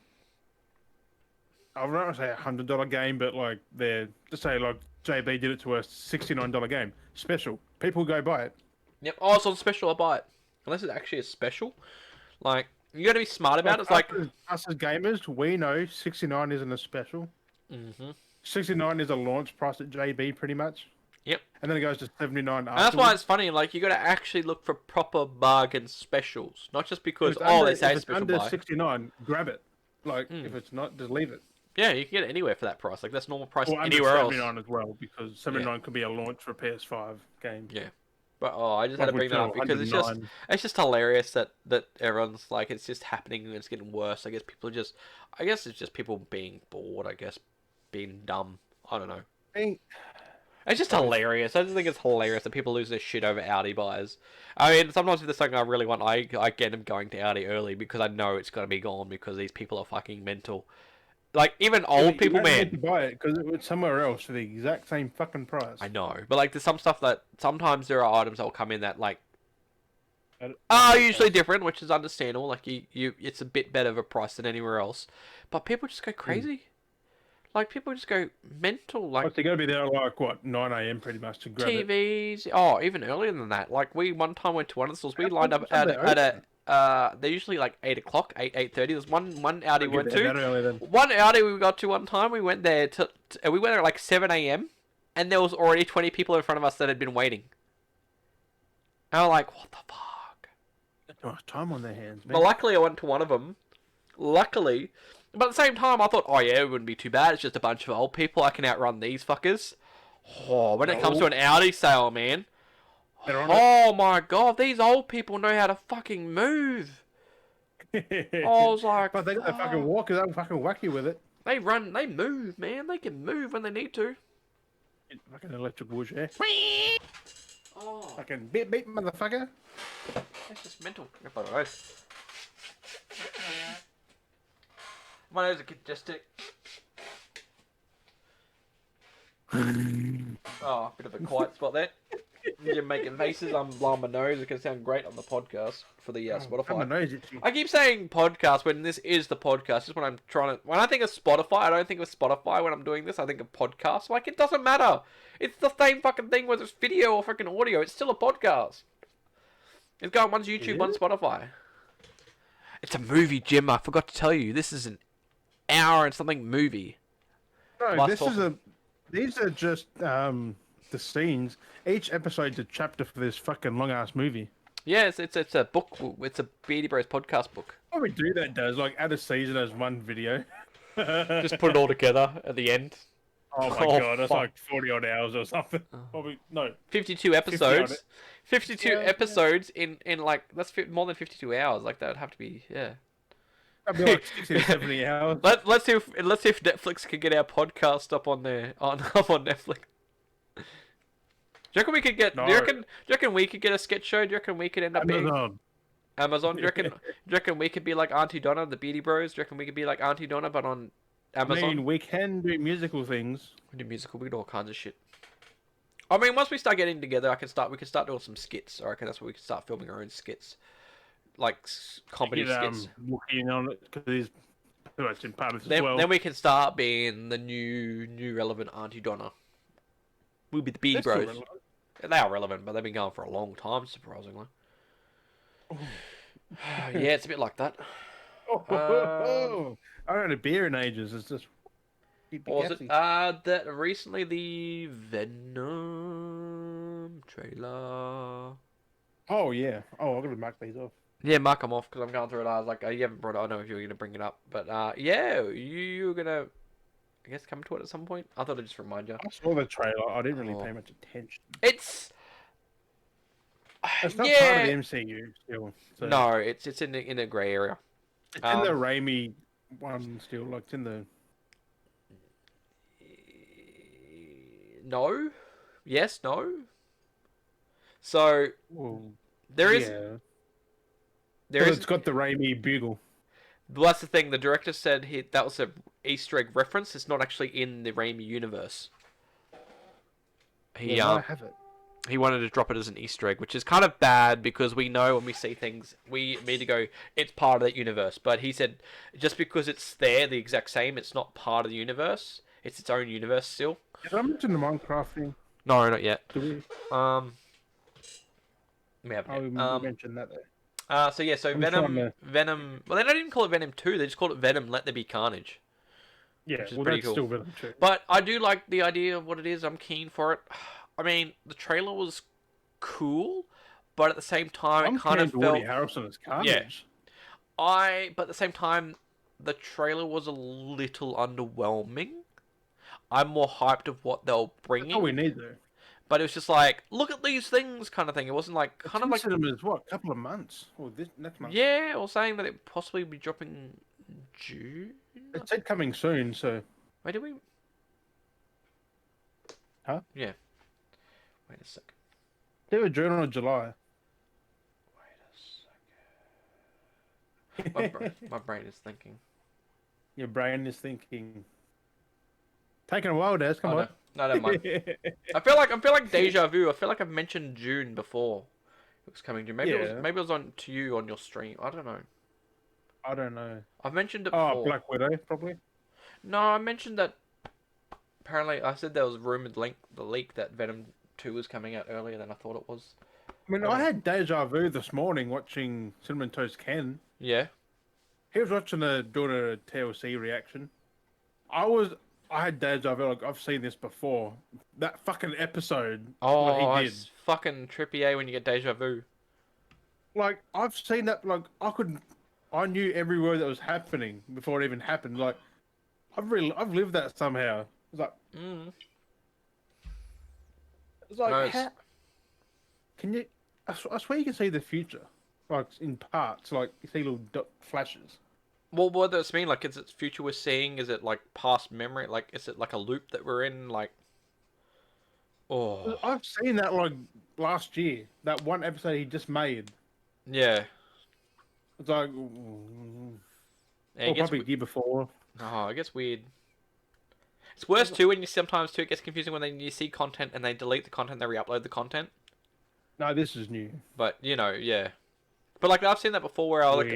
I don't want to say $100 game, but they're just say JB did it to a $69 game. Special. People go buy it. Yep. Oh, it's on special. I buy it. Unless it actually is special. You got to be smart about it. It's like us as gamers, we know 69 isn't a special. 69 is a launch price at JB, pretty much. Yep. And then it goes to 79 and that's why it's funny. Like you got to actually look for proper bargain specials, not just because they say if it's special under buy. 69, grab it. Like if it's not, just leave it. Yeah, you can get it anywhere for that price. Like that's normal price Or under anywhere else. 79 as well, because 79 could be a launch for a PS5 game. Yeah. But I just had to bring that up because it's just hilarious that everyone's like it's just happening and it's getting worse. I guess it's just people being bored. I guess being dumb. I don't know. It's just hilarious. I just think it's hilarious that people lose their shit over Audi buys. I mean, sometimes if there's something I really want, I get them going to Audi early because I know it's gonna be gone because these people are fucking mental. Like even old people, man. You to buy it because it was somewhere else for the exact same fucking price. I know, but like there's some stuff that sometimes there are items that will come in that like are usually different, which is understandable. Like it's a bit better of a price than anywhere else, but people just go crazy. Like people just go mental. Like they're gonna be there at like what 9 a.m. pretty much to grab TVs. Oh, even earlier than that. Like we one time went to one of the stores. We lined up at a. They're usually like 8 o'clock, 8:30. There's one Audi we went to. One Audi we got to one time. We went there we went there at like 7 a.m. and there was already 20 people in front of us that had been waiting. And I'm like, what the fuck? Too much time on their hands, man. But luckily, I went to one of them. Luckily, but at the same time, I thought, oh yeah, it wouldn't be too bad. It's just a bunch of old people. I can outrun these fuckers. Oh, when it comes to an Audi sale, man. Oh my god, these old people know how to fucking move. I was like, but they got their fucking walkers. They're fucking wacky with it. They move, man. They can move when they need to. Fucking electric whoosh, yeah. Oh. Fucking beep, motherfucker. That's just mental. My nose is congested. Oh, bit of a quiet spot there. You're making faces. I'm blowing my nose. It can sound great on the podcast for the Spotify. My nose itchy. I keep saying podcast when this is the podcast. Just when I'm trying to. When I think of Spotify, I don't think of Spotify when I'm doing this. I think of podcast. Like it doesn't matter. It's the same fucking thing whether it's video or freaking audio. It's still a podcast. It's going one's YouTube, one's Spotify. It's a movie, Jim. I forgot to tell you. This is an hour and something movie. No, these are just the scenes. Each episode's a chapter for this fucking long ass movie. Yeah, it's a book. It's a Beardy Bros podcast book. What we do that does like add a season as one video. Just put it all together at the end. Oh my god, that's like 40 odd hours or something. Probably no. 52 episodes. 52 episodes in like that's more than 52 hours. Like that would have to be That'd be like 60 to 70 hours. Let's see if Netflix can get our podcast up on Netflix. Do you reckon we could get? No. Do you reckon we could get a sketch show? Do you reckon we could end up being Amazon? Do you reckon we could be like Auntie Donna, the Beardy Bros? Do you reckon we could be like Auntie Donna but on Amazon? I mean, we can do musical things. We do musical. We do all kinds of shit. I mean, once we start getting together, we can start doing some skits. I reckon that's where we can start filming our own skits, like comedy skits. Looking on it because he's pretty much in part of it as well. Then we can start being the new relevant Auntie Donna. We'll be the Beardy Bros. They are relevant, but they've been going for a long time, surprisingly. Yeah, it's a bit like that. I haven't had a beer in ages. It's just. What was it? That recently the Venom trailer. Oh yeah. Oh, I'm gonna mark these off. Yeah, mark them off because I'm going through it. I was like, you haven't brought it. I don't know if you were gonna bring it up, but yeah, you were gonna. I guess come to it at some point. I thought I'd just remind you. I saw the trailer. I didn't really pay much attention. It's not part of the MCU still. So. No, it's in a grey area. It's in the Raimi one still. Like it's in the. No. Yes. No. So there is. Yeah. It's got the Raimi bugle. Well, that's the thing. The director said that was a Easter egg reference. It's not actually in the Raimi universe. He have it. He wanted to drop it as an Easter egg, which is kind of bad because we know when we see things, we immediately go, it's part of that universe. But he said, just because it's there, the exact same, it's not part of the universe. It's its own universe still. Did I mention the Minecraft thing? No, not yet. Did we? We haven't. We mentioned that there. So I'm trying Venom, to. Venom. Well, they don't even call it Venom 2. They just call it Venom. Let there be carnage, Yeah, which is well, pretty that's cool. still Venom 2. But I do like the idea of what it is. I'm keen for it. I mean, the trailer was cool, but at the same time, it I'm kind of keen to Woody felt Harrelson as yeah. Carnage. But at the same time, the trailer was a little underwhelming. I'm more hyped of what they're That's all we bringing, need, though. but it was just like, look at these things kind of thing. It wasn't like It's kind of in like cinemas, what, a couple of months? Or this next month? yeah, or saying that it possibly be dropping June. It said coming soon, so. Wait, did we? Huh? Yeah. Wait a second. They were June or July. Wait a second. My brain is thinking. Your brain is thinking. Taking a while, Des. Come on. No, never mind. I feel like deja vu. I feel like I've mentioned June before. It was coming June. Maybe it was on to you on your stream. I don't know. I don't know. I've mentioned it before. Oh, Black Widow, probably. No, I mentioned that. Apparently, I said there was rumored leak that Venom 2 was coming out earlier than I thought it was. I mean, I had deja vu this morning watching Cinnamon Toast Ken. Yeah. He was watching doing a TLC reaction. I had deja vu. Like, I've seen this before. That fucking episode. Oh, what he did. it's fucking trippy, eh, when you get deja vu. Like, I've seen that. Like, I knew every word that was happening before it even happened. Like, I've lived that somehow. It's like, it's like, No, how, can you? I swear you can see the future, like in parts. Like you see little flashes. Well, what does this mean? Like, is it future we're seeing? Is it like past memory? Like, is it like a loop that we're in? Like, oh, I've seen that like last year. That one episode he just made. yeah. It's like, Yeah, or probably the year before. Oh, it gets weird. It's worse too when you sometimes too it gets confusing when you see content and they delete the content, they re-upload the content. No, this is new. But you know, yeah. But like I've seen that before where I like,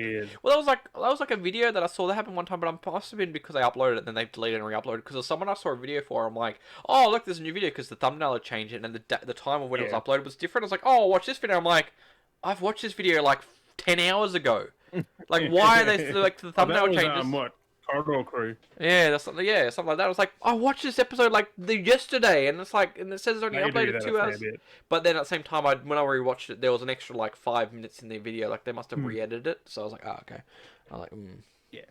well, that was like a video that I saw that happened one time, but I'm possibly been because I uploaded it and then they've deleted and re-uploaded because of someone I saw a video for. I'm like, oh look, there's a new video because the thumbnail had changed and then the time of when it was uploaded was different. I was like, oh, watch this video. I'm like, I've watched this video like 10 hours ago. Like, why are they like the thumbnail changes? What? Corridor Crew. Yeah, something like that. I was like, I watched this episode like yesterday, and it's like, and it says it's only uploaded 2 hours. But then at the same time, when I rewatched it, there was an extra like 5 minutes in the video. Like they must have re-edited it. So I was like, oh okay. I was like, yeah.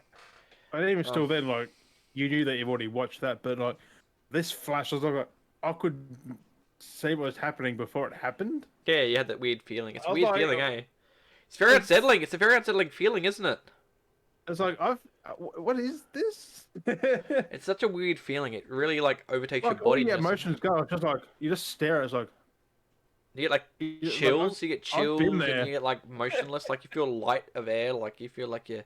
But even still, then like you knew that you've already watched that, but like this flash, I was like, I could see what was happening before it happened. Yeah, you had that weird feeling. It's a weird feeling, eh? It's very unsettling. It's a very unsettling feeling, isn't it? It's like what is this? It's such a weird feeling. It really like overtakes your body. All the emotions go. It's just like you just stare. It's like you get like chills. You get chills, and you get like motionless. Like you feel light of air. Like you feel like you're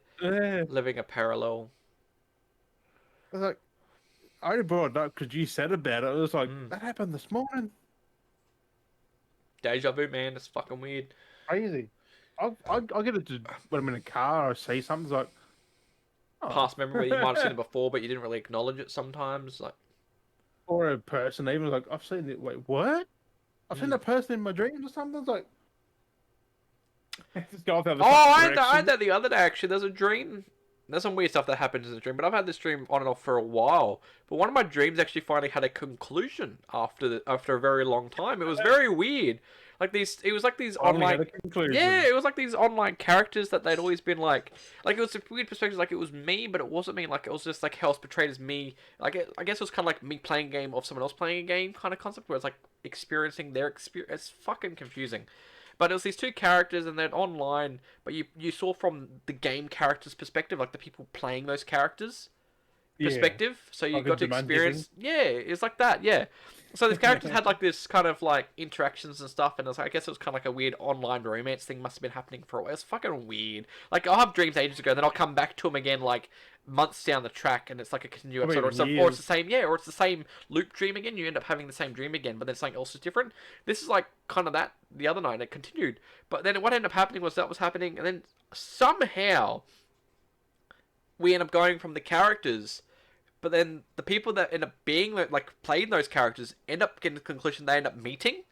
living a parallel. It's like I only brought it up because you said about it. It was like that happened this morning. Deja vu, man. It's fucking weird. Crazy. I get it to when I'm in a car or see something. It's like past memory where you might have seen it before, but you didn't really acknowledge it sometimes, like. Or a person, even like I've seen it. Wait, what? I've seen that person in my dreams or something. It's like, just go off I had that the other day. Actually, there's a dream. There's some weird stuff that happens in the dream, but I've had this dream on and off for a while. But one of my dreams actually finally had a conclusion after a very long time. It was very weird. It was like these online, yeah, it was like these online characters that they'd always been like it was a weird perspective, like it was me, but it wasn't me, like it was just like how it's portrayed as me, like I guess it was kind of like me playing a game of someone else playing a game kind of concept, where it's like experiencing their experience. It's fucking confusing. But it was these two characters, and they're online, but you saw from the game character's perspective, like the people playing those characters' perspective, so you got to experience, it's like that, yeah. So these characters had like this kind of like interactions and stuff, and I guess it was kind of like a weird online romance thing must have been happening for a while. It's fucking weird. Like I'll have dreams ages ago, and then I'll come back to them again like months down the track, and it's like a continued episode, or it's the same, or it's the same loop dream again. You end up having the same dream again, but then something else is different. This is like kind of that the other night, and it continued. But then what ended up happening was that was happening, and then somehow we end up going from the characters. But then the people that end up being like playing those characters end up getting the conclusion they end up meeting.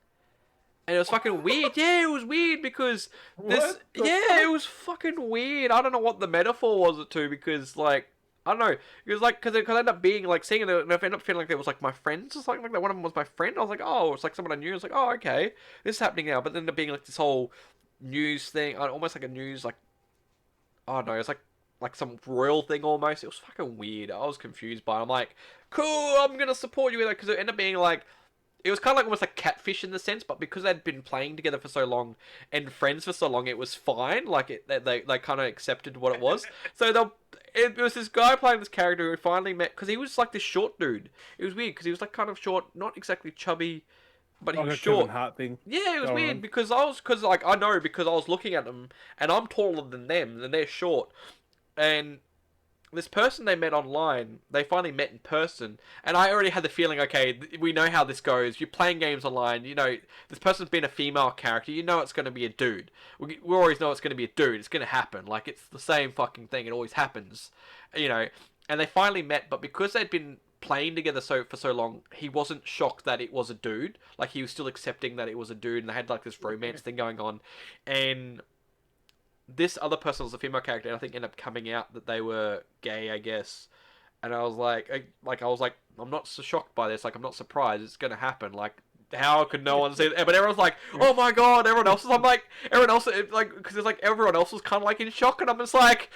And it was fucking weird. Yeah, it was weird because this. What the Yeah, fuck? it was fucking weird. I don't know what the metaphor was it to because like I don't know. It was like because I ended up being like seeing it and I ended up feeling like it was like my friends or something like that. One of them was my friend. I was like, oh, it's like someone I knew. I was like, oh, okay, this is happening now. But then ended up being like this whole news thing, almost like a news like I don't know. It's like some royal thing almost. It was fucking weird. I was confused by it. I'm like, cool, I'm gonna support you with it because it ended up being like it was kind of like almost like catfish in the sense, but because they'd been playing together for so long and friends for so long, it was fine. Like they kind of accepted what it was. So it was this guy playing this character who finally met because he was like this short dude. It was weird because he was like kind of short, not exactly chubby, but he Like was a Kevin short. Hart thing. Yeah, it was Going weird on. because I was looking at them and I'm taller than them and they're short and this person they met online, they finally met in person, and I already had the feeling, okay, we know how this goes. You're playing games online, you know, this person's been a female character, you know it's going to be a dude. We always know it's going to be a dude, it's going to happen. Like, it's the same fucking thing, it always happens. You know, and they finally met, but because they'd been playing together for so long, he wasn't shocked that it was a dude. Like, he was still accepting that it was a dude, and they had, like, this romance thing going on. And this other person was a female character, and I think ended up coming out that they were gay, I guess. And I was like, I'm not so shocked by this. Like, I'm not surprised. It's gonna happen. Like, how could no one see it? But everyone's like, oh my god. Everyone else is. I'm like, everyone else, because it's like everyone else was kind of like in shock, and I'm just like,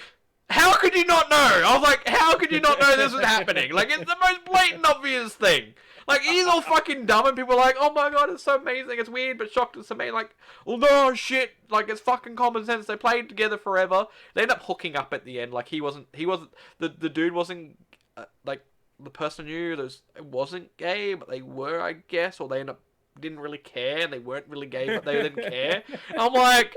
how could you not know? I was like, how could you not know this was happening? Like, it's the most blatant, obvious thing. Like, he's all fucking dumb, and people are like, oh my god, it's so amazing, it's weird, but shocked, it's amazing. Like, well, no, shit, like, it's fucking common sense. They played together forever. They end up hooking up at the end. Like, he wasn't, the dude wasn't, like, the person knew it wasn't gay, but they were, I guess, or they end up, didn't really care, and they weren't really gay, but they didn't care. And I'm like,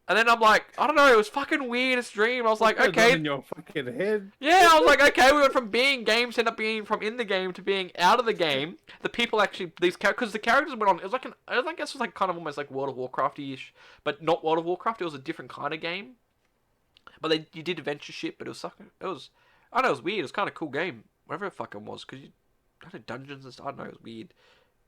and then I'm like, I don't know, it was fucking weird, this dream. I was like, okay. In your fucking head. Yeah, I was like, okay, we went from being games to end up being from in the game to being out of the game. The people actually, these characters, because the characters went on, it was like I guess it was like kind of almost like World of Warcraft-ish, but not World of Warcraft, it was a different kind of game. But you did adventure shit, but I don't know, it was weird, it was kind of cool game, whatever it fucking was, because you had dungeons and stuff, I don't know, it was weird.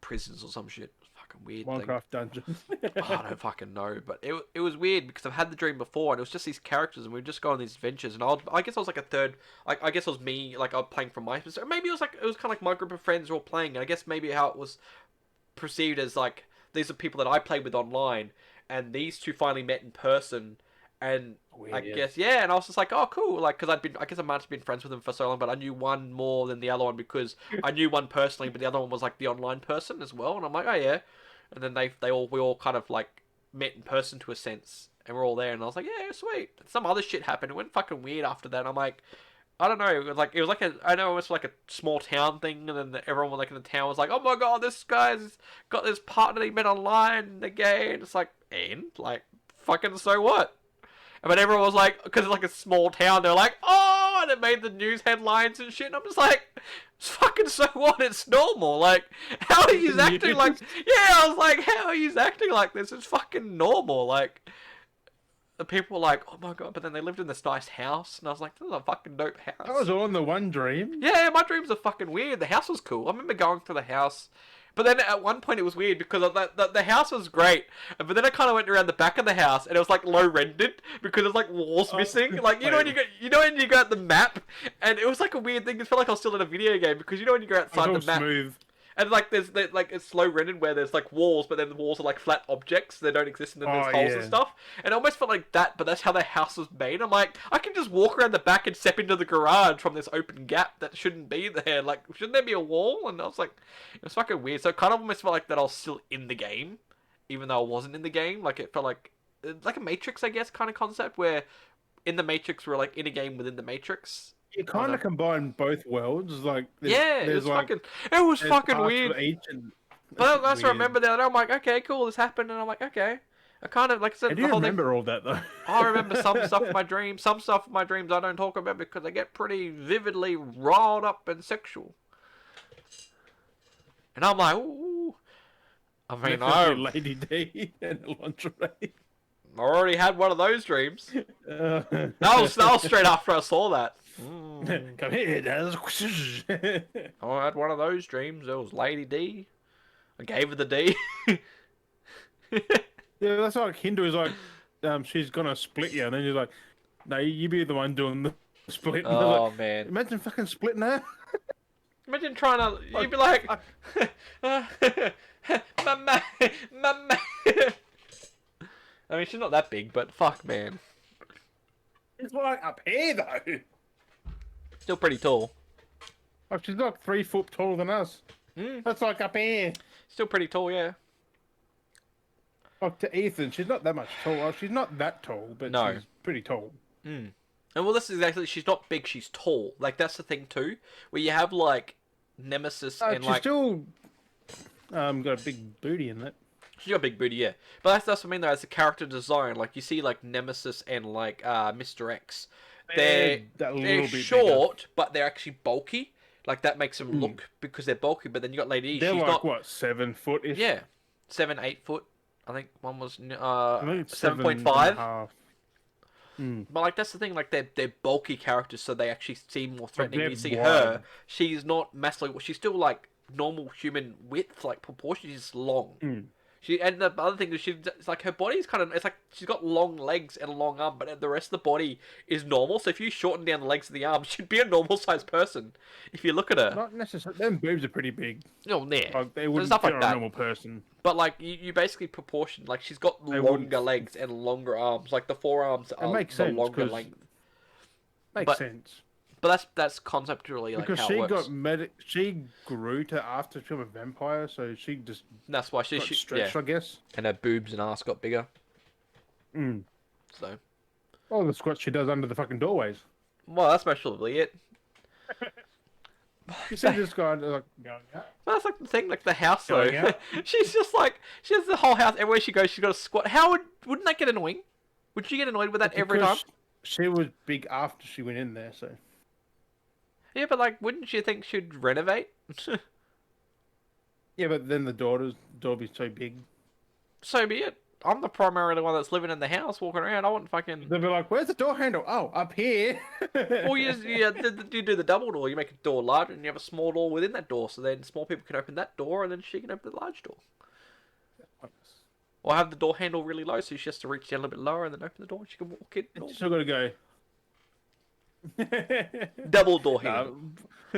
Prisons or some shit. It was fucking weird. Minecraft dungeons. Oh, I don't fucking know, but it was weird because I've had the dream before, and it was just these characters, and we'd just go on these adventures, and I guess I was like a third, like I guess it was me, like I was playing from my perspective. Maybe it was kind of like my group of friends were all playing, and I guess maybe how it was perceived as like these are people that I played with online, and these two finally met in person, and Weird, I yeah. guess yeah, and I was just like, oh cool, like because I guess I might have been friends with them for so long, but I knew one more than the other one because I knew one personally, but the other one was like the online person as well, and I'm like, oh yeah, and then we all kind of like met in person to a sense, and we're all there, and I was like, yeah, sweet. Some other shit happened. It went fucking weird after that. I'm like, I don't know. It was like I know it was like a small town thing, and then everyone like in the town was like, oh my god, this guy's got this partner he met online, and they're gay, and it's like, and like, fucking so what? But everyone was like, because it's like a small town, they're like, oh, and it made the news headlines and shit. And I'm just like, it's fucking so what? It's normal. Like, how are you acting like? Yeah, I was like, how are you acting like this? It's fucking normal. Like, the people were like, oh my god. But then they lived in this nice house, and I was like, this is a fucking dope house. That was all in the one dream. Yeah, my dreams are fucking weird. The house was cool. I remember going to the house. But then at one point it was weird because the house was great, but then I kind of went around the back of the house and it was like low rendered because there's like walls missing. Like when you go at the map, and it was like a weird thing. It felt like I was still in a video game because when you go outside the map, smooth. and like there's like it's slow rendered where there's like walls, but then the walls are like flat objects. They don't exist, and then there's holes and stuff. And it almost felt like that, but that's how the house was made. I'm like, I can just walk around the back and step into the garage from this open gap that shouldn't be there. Like, shouldn't there be a wall? And I was like, it was fucking weird. So it kind of almost felt like that I was still in the game, even though I wasn't in the game. Like it felt like a Matrix, I guess, kind of concept where in the Matrix we're like in a game within the Matrix. You kind of combine both worlds, like it was fucking weird. But that's what I remember that. I'm like, okay, cool, this happened, and I'm like, okay. I kind of like I said. Do you remember all that though? I remember some stuff in my dreams. Some stuff in my dreams I don't talk about because I get pretty vividly riled up and sexual. And I'm like, ooh. I mean, Lady D and lingerie. I already had one of those dreams. That was straight after I saw that. Come here, Daz. I had one of those dreams. It was Lady D. I gave her the D. Yeah, that's like Hindu is like, she's gonna split you, and then you're like, no, you be the one doing the split. And I was Oh like, man. imagine fucking splitting her. Imagine trying to. You'd Like, be like, I, mama, mama. I mean, she's not that big, but fuck, man. it's like up here though. Still pretty tall. Like she's like 3 foot taller than us. Mm, That's like up here. still pretty tall, yeah. Like to Ethan, she's not that much tall. Well, she's not that tall, but No. she's pretty tall. Mm. And well, this is exactly. She's not big. She's tall. Like that's the thing too, where you have like Nemesis and She's like still got a big booty in that. she's got a big booty, yeah. But that's what I mean though. As a character design, like you see like Nemesis and like Mr. X, they're that little they're bit short, but they're actually bulky. Like that makes them look because they're bulky. But then you got Lady E. They're She's like not. what, 7 foot ish? Yeah, 7, 8 foot. I think one was I think it's 7.5. 7.5. But like that's the thing, like they're bulky characters, so they actually seem more threatening. they're You see wide. her, she's not massively. She's still like normal human width, like proportion. She's long. She and the other thing is it's like her body's kind of. It's like she's got long legs and a long arm, but the rest of the body is normal. So if you shorten down the legs of the arms, she'd be a normal sized person. If you look at her, Not necessarily. Them boobs are pretty big. oh yeah, Like, they there's wouldn't stuff fit like on a that. normal person. But like you basically proportion like she's got They longer wouldn't- legs and longer arms. Like the forearms are makes the sense, longer 'cause- length. Makes But- sense. But that's conceptually like Because how she it works. got she grew to after she became a vampire, so she just That's why got stretched, yeah, I guess. and her boobs and ass got bigger. Mm. So, Oh, the squat she does under the fucking doorways. well, that's mostly it. You see this guy like going out. But that's like the thing, like the house though. Going out? She's just like she has the whole house. Everywhere she goes, she's got a squat. How wouldn't that get annoying? Would you get annoyed with that every time? Because she was big after she went in there, so Yeah, but like, wouldn't you think she'd renovate? yeah. But then the door be so big, So be it. I'm the primarily one that's living in the house, walking around. I wouldn't fucking. they'll be like, "Where's the door handle? Oh, up here." Well, you do the double door. You make a door larger, and you have a small door within that door, so then small people can open that door, and then she can open the large door. Or have the door handle really low, so she has to reach down a little bit lower, and then open the door, and she can walk in. You still gotta go. Double door handle.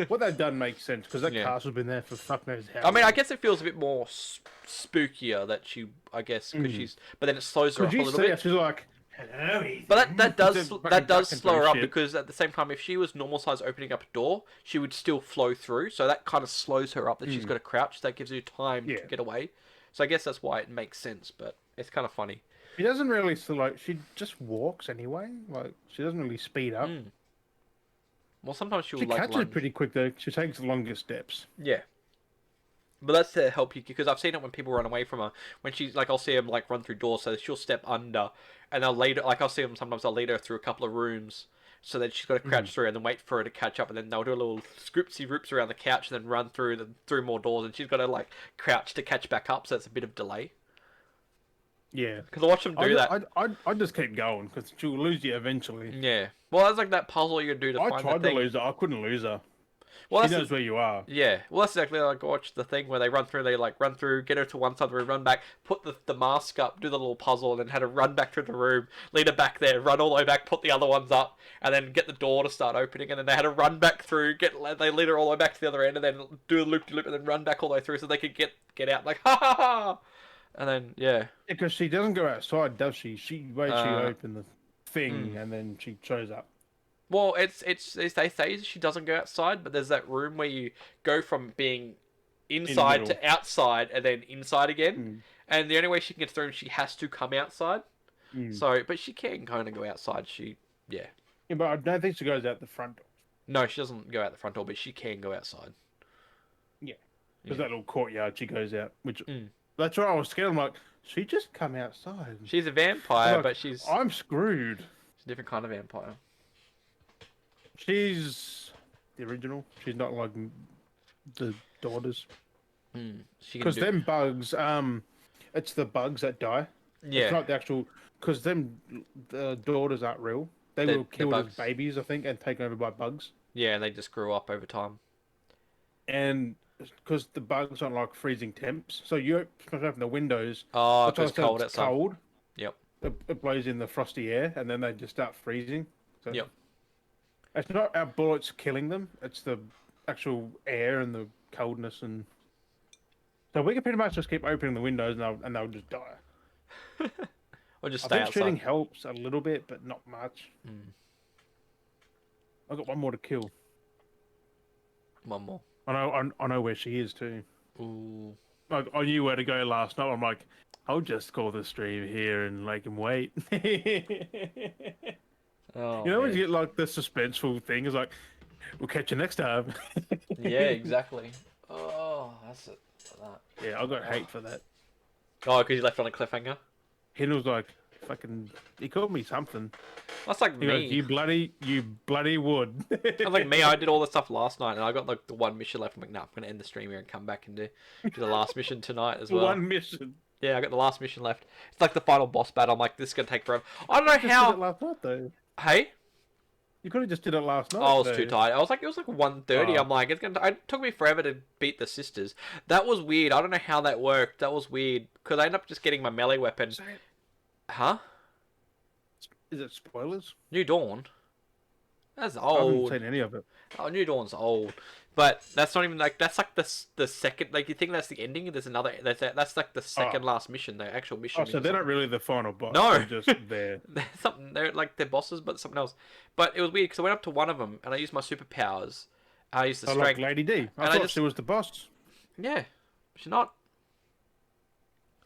What they've done makes sense because that Yeah. castle's been there for fuck knows how. I mean, I guess it feels a bit more spookier that she, I guess, because she's. But then it slows her up Could a you little see her? bit. She's like, "Hello, Ethan." But that does Just fucking that does ducking slow her through up shit. because at the same time, if she was normal size opening up a door, she would still flow through. So that kind of slows her up that she's got to crouch. That gives you time to Yeah. get away. So I guess that's why it makes sense. But it's kind of funny. She doesn't really like. She just walks anyway. Like she doesn't really speed up. Well, sometimes she'll She like catches lunge. pretty quick though. She takes the longest steps. Yeah. But that's to help you because I've seen it when people run away from her. When she's like, I'll see them like run through doors, so she'll step under, and they'll lead her. Like I'll see them sometimes. I'll lead her through a couple of rooms, so then she's got to crouch through and then wait for her to catch up, and then they'll do a little scoopsy roops around the couch and then run through more doors, and she's got to like crouch to catch back up, so it's a bit of delay. Yeah. Because I watch them do that. I'd just keep going because she'll lose you eventually. Yeah. Well, that's like that puzzle you do to I find tried that to thing. lose her. I couldn't lose her. Well, She that's knows where you are. Yeah, well, that's exactly like watch the thing where they run through. They like run through, get her to one side of the room, run back, put the mask up, do the little puzzle, and then had to run back through the room, lead her back there, run all the way back, put the other ones up, and then get the door to start opening. And then they had to run back through, they lead her all the way back to the other end, and then do a loop to loop, and then run back all the way through so they could get out. Like ha ha ha, and then yeah. Because she doesn't go outside, does she? She waits. She Uh, open the thing and then she shows up. Well, they say she doesn't go outside, but there's that room where you go from being inside middle. to outside and then inside again. And the only way she can get through, she has to come outside. So, but she can kind of go outside. Yeah. Yeah, but I don't think she goes out the front door. No, she doesn't go out the front door, but she can go outside. Yeah. Because that little courtyard she goes out, which that's why I was scared. I'm like, she just come outside. She's a vampire, Like, but she's I'm screwed. a different kind of vampire. She's the original. She's not like the daughters. She can Because do. them bugs, it's the bugs that die. It's Yeah. not the actual. Because them the daughters aren't real. They They're were killed bugs. as babies, I think, and taken over by bugs. Yeah, and they just grew up over time. And because the bugs aren't like freezing temps. So you open the windows. Oh, That's why because cold it's outside. cold. Yep. It blows in the frosty air, and then they just start freezing. So Yep. it's not our bullets killing them; it's the actual air and the coldness, and so we can pretty much just keep opening the windows, and they'll just die. Or just I stay think outside. shooting helps a little bit, but not much. Mm. I've got one more to kill. One more. I know where she is too. Ooh. I knew where to go last night. I'm like, I'll just call the stream here and make him wait. Oh, You know when man. you get like the suspenseful thing is like, we'll catch you next time. Yeah, exactly. Oh, that's it. That. Yeah, I got hate for that. Oh, because you left on a cliffhanger? He was like, fucking, he called me something. That's like He me. goes, you bloody wood. That's like me. I did all the stuff last night, and I got like the one mission left. I'm like, nah, I'm gonna end the stream here and come back and do the last mission tonight as well. One mission. Yeah, I got the last mission left. It's like the final boss battle. I'm like, this is gonna take forever. I don't know You just how. did it last night though. Hey, You could have just did it last night. I was though. too tired. I was like, it was like 1:30. Oh. I'm like, it's gonna. It took me forever to beat the sisters. That was weird. I don't know how that worked. That was weird because I ended up just getting my melee weapon. Say it. Huh? Is it spoilers? New Dawn. That's I haven't old. seen any of it. Oh, New Dawn's old, but that's not even like that's like the second. Like you think that's the ending? There's another. That's like the second last mission, the actual mission. Oh, so they're not really the final boss. No. They're just there. They're something. They're like they're bosses, but something else. But it was weird because I went up to one of them and I used my superpowers. I used the I like strength. Lady D. I And I thought just- she was the boss. Yeah, she's not.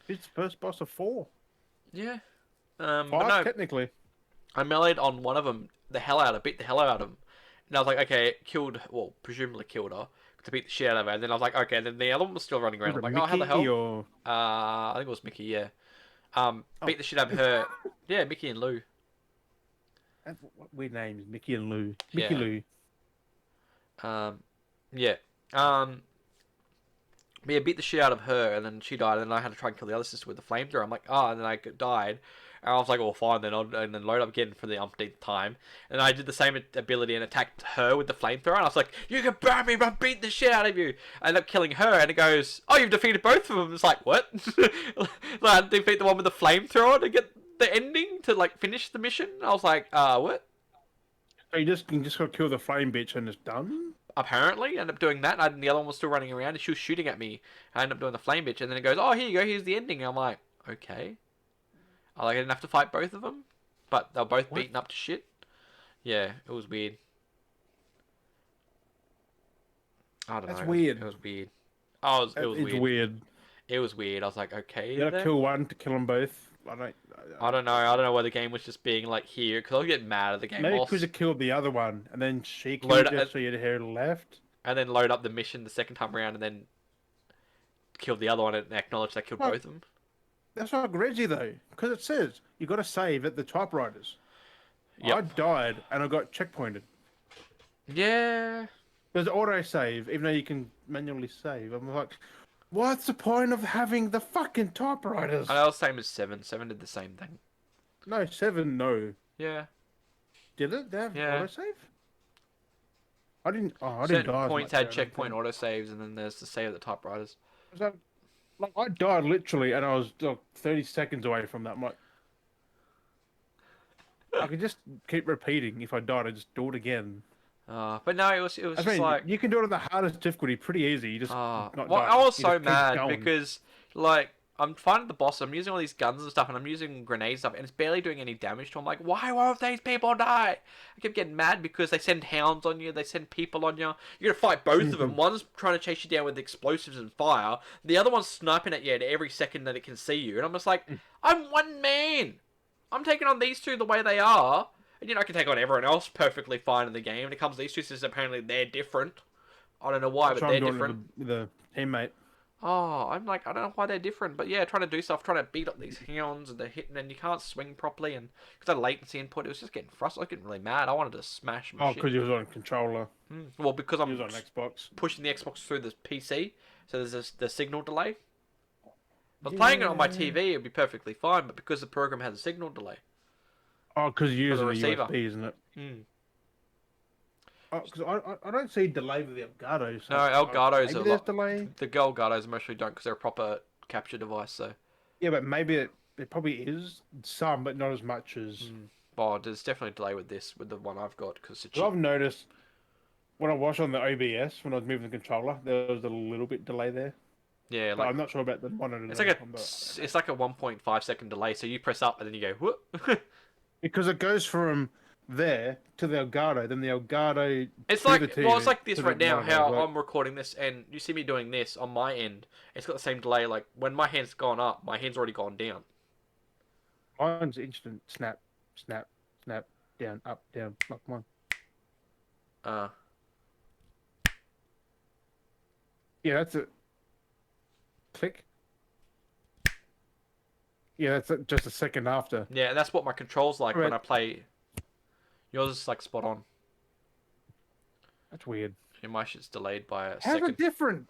She's the first boss of 4. Yeah. 5, But no, technically. I meleeed on one of them the hell out of, beat the hell out of him. And I was like, okay, killed, well, presumably killed her to beat the shit out of her. And then I was like, okay, then the other one was still running around. Was I'm it like, oh, how the Mickey hell? or... I think it was Mickey, yeah. Beat the shit out of her. Yeah, Mickey and Lou. What weird names? Mickey and Lou. Mickey Yeah. Lou. Yeah. But yeah, beat the shit out of her, and then she died, and then I had to try and kill the other sister with the flamethrower. I'm like, and then I died. And I was like, well, fine, then and then load up again for the umpteenth time. And I did the same ability and attacked her with the flamethrower, and I was like, you can burn me, but beat the shit out of you. I end up killing her, and it goes, oh, you've defeated both of them. It's like, what? Like, I had to defeat the one with the flamethrower to get the ending, to, like, finish the mission? I was like, what? So you just got to kill the flame bitch and it's done? Apparently, I ended up doing that, and the other one was still running around, and she was shooting at me. I ended up doing the flame bitch, and then it goes, oh, here you go, here's the ending. And I'm like, okay. I didn't have to fight both of them, but they were both What? beaten up to shit. Yeah, it was weird. I don't know. That's weird. It was weird. Oh, it was It's weird. weird. It was weird. I was like, okay. You gotta then. kill one to kill them both. I don't know. I don't know why the game was just being like here, because I was getting mad at the game. Maybe whilst- because you killed the other one, and then she Load killed you, it- so you had her left. And then load up the mission the second time around, and then killed the other one and acknowledged I killed Oh. both of them. That's not Reggie though, because it says you got to save at the typewriters. Yep. I died and I got checkpointed. Yeah. There's auto save, even though you can manually save. I'm like, what's the point of having the fucking typewriters? I know, same as 7. 7 did the same thing. No, 7, no. Yeah. Did it? They have Yeah. auto save? I didn't. Oh, I didn't Certain die. as points much, had I don't checkpoint think. autosaves, and then there's the save at the typewriters. So, like, I died literally, and I was like 30 seconds away from that. I'm like, I could just keep repeating. If I died, I just do it again. But no, it was I just mean, like. you can do it on the hardest difficulty pretty easy. You just not Well, die. I was You so just keep mad going. because, like, I'm fighting the boss, I'm using all these guns and stuff, and I'm using grenades and stuff, and it's barely doing any damage to him. Like, why won't these people die? I kept getting mad because they send hounds on you, they send people on you. You gotta fight both of them. One's trying to chase you down with explosives and fire, the other one's sniping at you at every second that it can see you. And I'm just like, I'm one man! I'm taking on these two the way they are, and I can take on everyone else perfectly fine in the game. When it comes to these two sisters, apparently they're different. I don't know why, That's but what they're I'm doing different. with the teammate. Oh, I'm like, I don't know why they're different, but yeah, trying to do stuff, trying to beat up these hounds, and they're hitting, and you can't swing properly, and because of latency input, it was just getting frustrated. I was getting really mad. I wanted to smash my Oh, shit. because you was on controller. Well, because You I'm was on Xbox. pushing the Xbox through the PC, so there's the signal delay. If I was playing it on my TV, it'd be perfectly fine, but because the program has a signal delay. Oh, because you're For using the a receiver. USB, isn't it? because I don't see delay with the Elgato. So No, Elgato's maybe a there's lot. delay. The Elgatos mostly don't because they're a proper capture device. So, Yeah, but maybe it probably is some, but not as much as. oh, there's definitely a delay with this, with the one I've got, because it's Because I've noticed when I watched on the OBS when I was moving the controller, there was a little bit delay there. yeah, But like I'm not sure about the monitor. it's like it's like a 1.5 second delay. So you press up and then you go whoop. Because it goes from there to the Elgato, then the Elgato It's to like the TV, well, it's like this to the right now. monitor. How Like, I'm recording this, and you see me doing this on my end. It's got the same delay. Like when my hand's gone up, my hand's already gone down. mine's instant snap, snap, snap, down, up, down, like mine. Uh, Yeah, that's it. Click. Yeah, that's it, just a second after. yeah, and that's what my control's like when Right. I play. Yours is like spot on. That's weird. Yeah, my shit's delayed by a How's second. it different?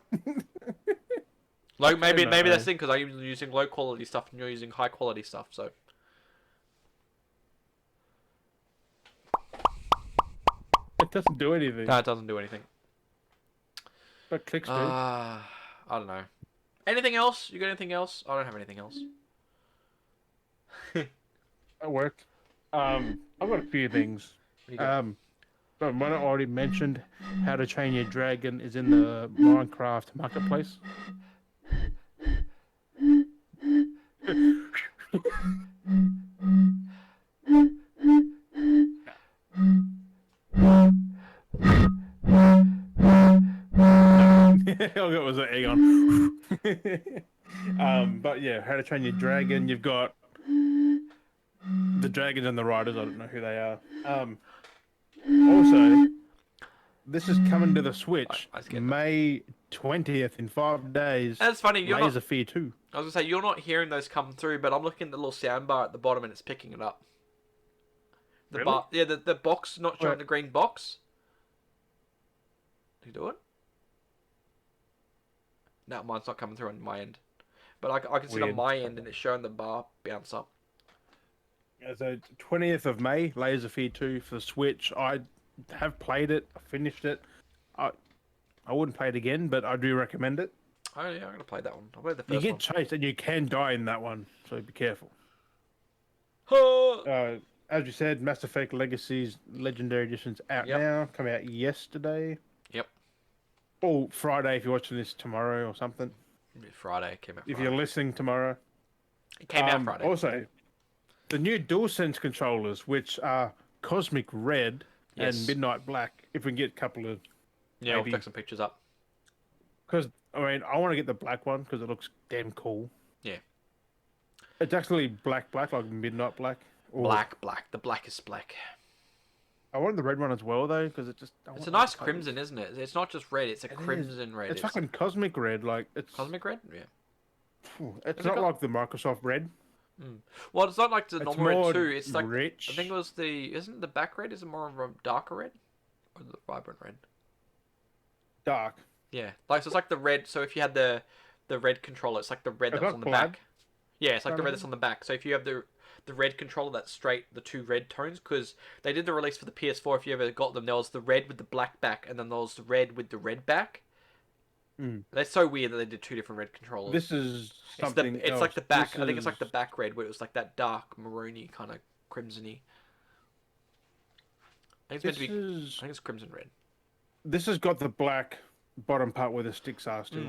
Like maybe know. that's the thing because I'm using low quality stuff and you're using high quality stuff. So It doesn't do anything. no, it doesn't do anything. But click speed. I don't know. Anything else? You got anything else? I don't have anything else. That worked. I've got a few things. What do you got? But one I already mentioned, How to Train Your Dragon is in the Minecraft marketplace. All I got was an egg on. But yeah, How to Train Your Dragon. You've got the dragons and the riders. I don't know who they are. Also, this is coming to the Switch I just get May 20th in 5 days. And it's funny. You're Layers not. of Fear 2. I was gonna say you're not hearing those come through, but I'm looking at the little sound bar at the bottom and it's picking it up. The Really? bar, yeah, the box not showing Where? the green box. Did you do it? No, mine's not coming through on my end, but I can see it on Weird. my end and it's showing the bar bounce up. Yeah, so 20th of May, Layers of Fear 2 for the Switch. I have played it. I finished it. I wouldn't play it again, but I do recommend it. Oh yeah, I'm gonna play that one. I played the You first get one. chased and you can die in that one, so be careful. Huh. As you said, Mass Effect Legacies Legendary Edition's out Yep. now. Come out yesterday. Yep. Or Friday if you're watching this tomorrow or something. Friday came out. If Friday. you're listening tomorrow. It came out Friday. Also, the new DualSense controllers, which are Cosmic Red Yes. and Midnight Black, if we can get a couple of... Yeah, maybe- we'll fix some pictures up. Because, I mean, I want to get the black one because it looks damn cool. Yeah. It's actually black, like Midnight Black. Or- Black. The blackest black. I want the red one as well, though, because it just... It's a nice crimson, isn't it? It's not just red, it's a It is. crimson red. It's fucking Cosmic Red, like, it's... Cosmic red? Yeah. It's Has it not got- like the Microsoft Red. Well, it's not like the It's normal red more too. It's like rich. I think it was isn't the back red? Is it more of a darker red or the vibrant red? Dark. Yeah, like so it's like the red. So if you had the red controller, it's like the red It's that's like on the blood. back. Yeah, it's like the Kind red of. that's on the back. So if you have the red controller that's straight, the two red tones, because they did the release for the PS4. If you ever got them, there was the red with the black back, and then there was the red with the red back. Mm. That's so weird that they did two different red controllers. This is It's something it's else. like the back. This I think it's like is- the back red, where it was like that dark maroony kind of crimsony. I think it's meant This to be. is... I think it's crimson red. This has got the black bottom part where the sticks are still.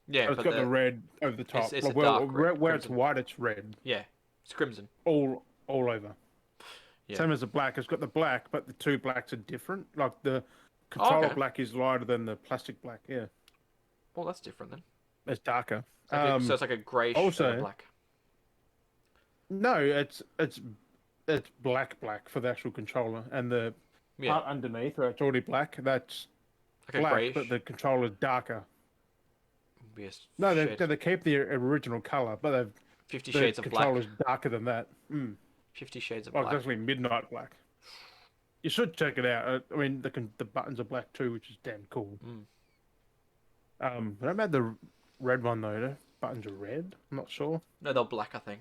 Yeah, It's but got the red over the top. it's Like, a where dark red, where it's crimson. white, it's red. yeah, it's crimson. All over. Yeah. Same as the black. It's got the black, but the two blacks are different. Like the controller okay. black is lighter than the plastic black. Yeah, Well, that's different then. it's darker. So it's like a greyish also- black. No, it's black for the actual controller, and the Yeah, part underneath where it's already black, that's like a black, greyish. but the controller's darker. Yes, No, shade. they keep the original color, but they've 50 the shades of black. controller's darker than that. 50 shades of Like black. it's actually midnight black. You should check it out. I mean, the buttons are black too, which is damn cool. I don't know about the red one though. The buttons are red. I'm not sure. No, they're black. I think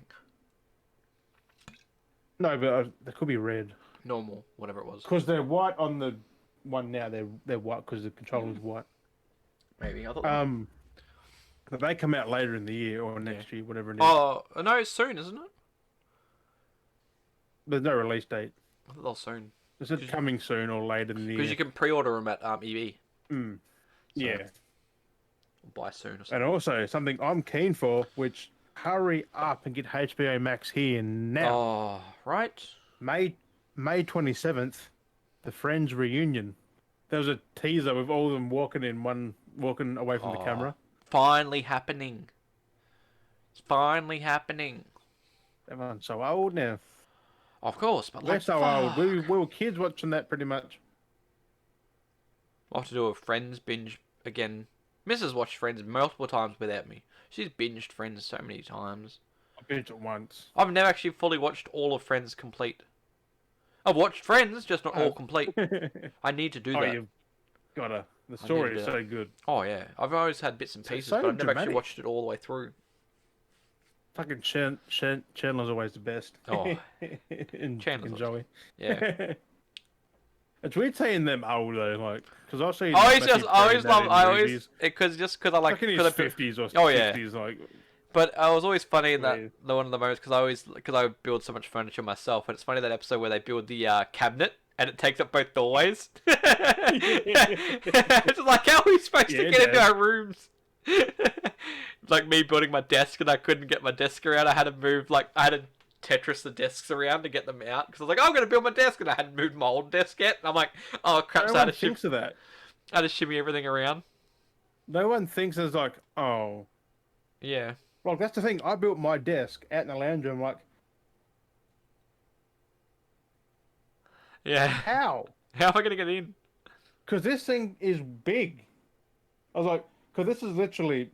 No, but they could be red normal, whatever it was. because they're white on the one now they're white because the controller's white. Maybe I thought. But they come out later in the year or next year, whatever it is. Oh no, it's soon, isn't it? There's no release date. I thought they're soon. Is it coming soon or later in the year? Because you can pre-order them at EB. Mm. So, Yeah. buy soon or something. And also something I'm keen for, which hurry up and get HBO Max here now. Oh, right. May 27th, the Friends reunion. There was a teaser with all of them walking away from the camera. Finally happening. It's finally happening. Everyone's so old now. Of course, but We're so old. We were kids watching that pretty much. I'll have to do a Friends binge again. Mrs. watched Friends multiple times without me. She's binged Friends so many times. I binged it once. I've never actually fully watched all of Friends complete. I've watched Friends, just not all complete. I need to do that. You've gotta. The story is so good. Oh yeah, I've always had bits and pieces, but I've never actually watched it all the way through. Fucking Chandler's always the best. Oh, and Chandler's Joey. Yeah. It's weird saying them old though, like because I see. I always because I like in his 50s or 60s, like. But I was always funny in that one of the moments because I build so much furniture myself, and it's funny that episode where they build the cabinet and it takes up both doorways. It's like, how are we supposed to get into our rooms? Like me building my desk and I couldn't get my desk around. I had to Tetris the desks around to get them out because I was like, I'm going to build my desk, and I hadn't moved my old desk yet. And I'm like, oh crap! No one thinks of that. I had to shimmy everything around. No one thinks it's like, oh, yeah. Well, that's the thing. I built my desk out in the lounge room. Like, yeah. How? How am I going to get in? Because this thing is big. I was like, because this is literally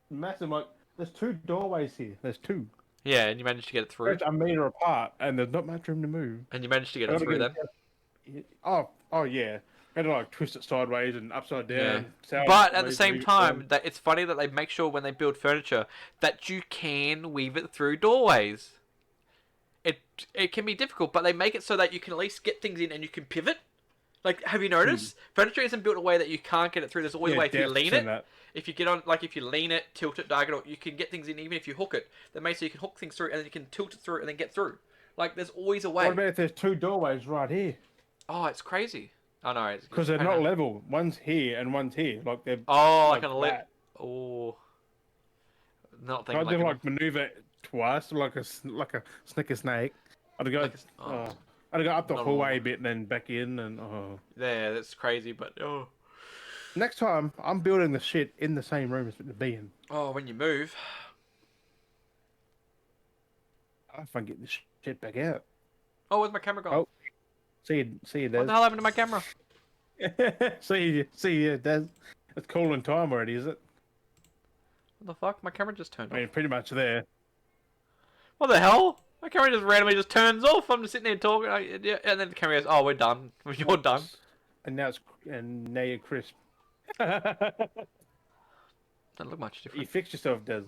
massive. Like, there's 2 doorways here. There's 2. Yeah, and you managed to get it through. It's a meter apart, and there's not much room to move. And you managed to get it through then? Oh yeah. I had to like twist it sideways and upside down. Yeah. But at the same time, that it's funny that they make sure when they build furniture that you can weave it through doorways. It can be difficult, but they make it so that you can at least get things in and you can pivot. Like, have you noticed? Furniture isn't built in a way that you can't get it through. There's always a way if you lean it. If you get on, like if you lean it, tilt it diagonal, you can get things in even if you hook it. That makes so you can hook things through and then you can tilt it through and then get through. Like, there's always a way. What about if there's 2 doorways right here? Oh, it's crazy. I know. Because they're not level. One's here and one's here. Like they're. Oh, like a lip. Oh. Not thinking. I did maneuver twice, like a snicker snake. I'd go. I'd go up the hallway a bit and then back in and Yeah, that's crazy, but Next time, I'm building the shit in the same room as the be in. Oh, when you move. If I can get this shit back out. Oh, where's my camera gone? Oh, see you, Des. What the hell happened to my camera? see you, Des. It's calling time already, is it? What the fuck? My camera just turned off. I mean, pretty much there. What the hell? My camera just randomly just turns off. I'm just sitting there talking, and then the camera goes, "Oh, we're done. You're done." And now you're crisp. Doesn't look much different. You fixed yourself, Des.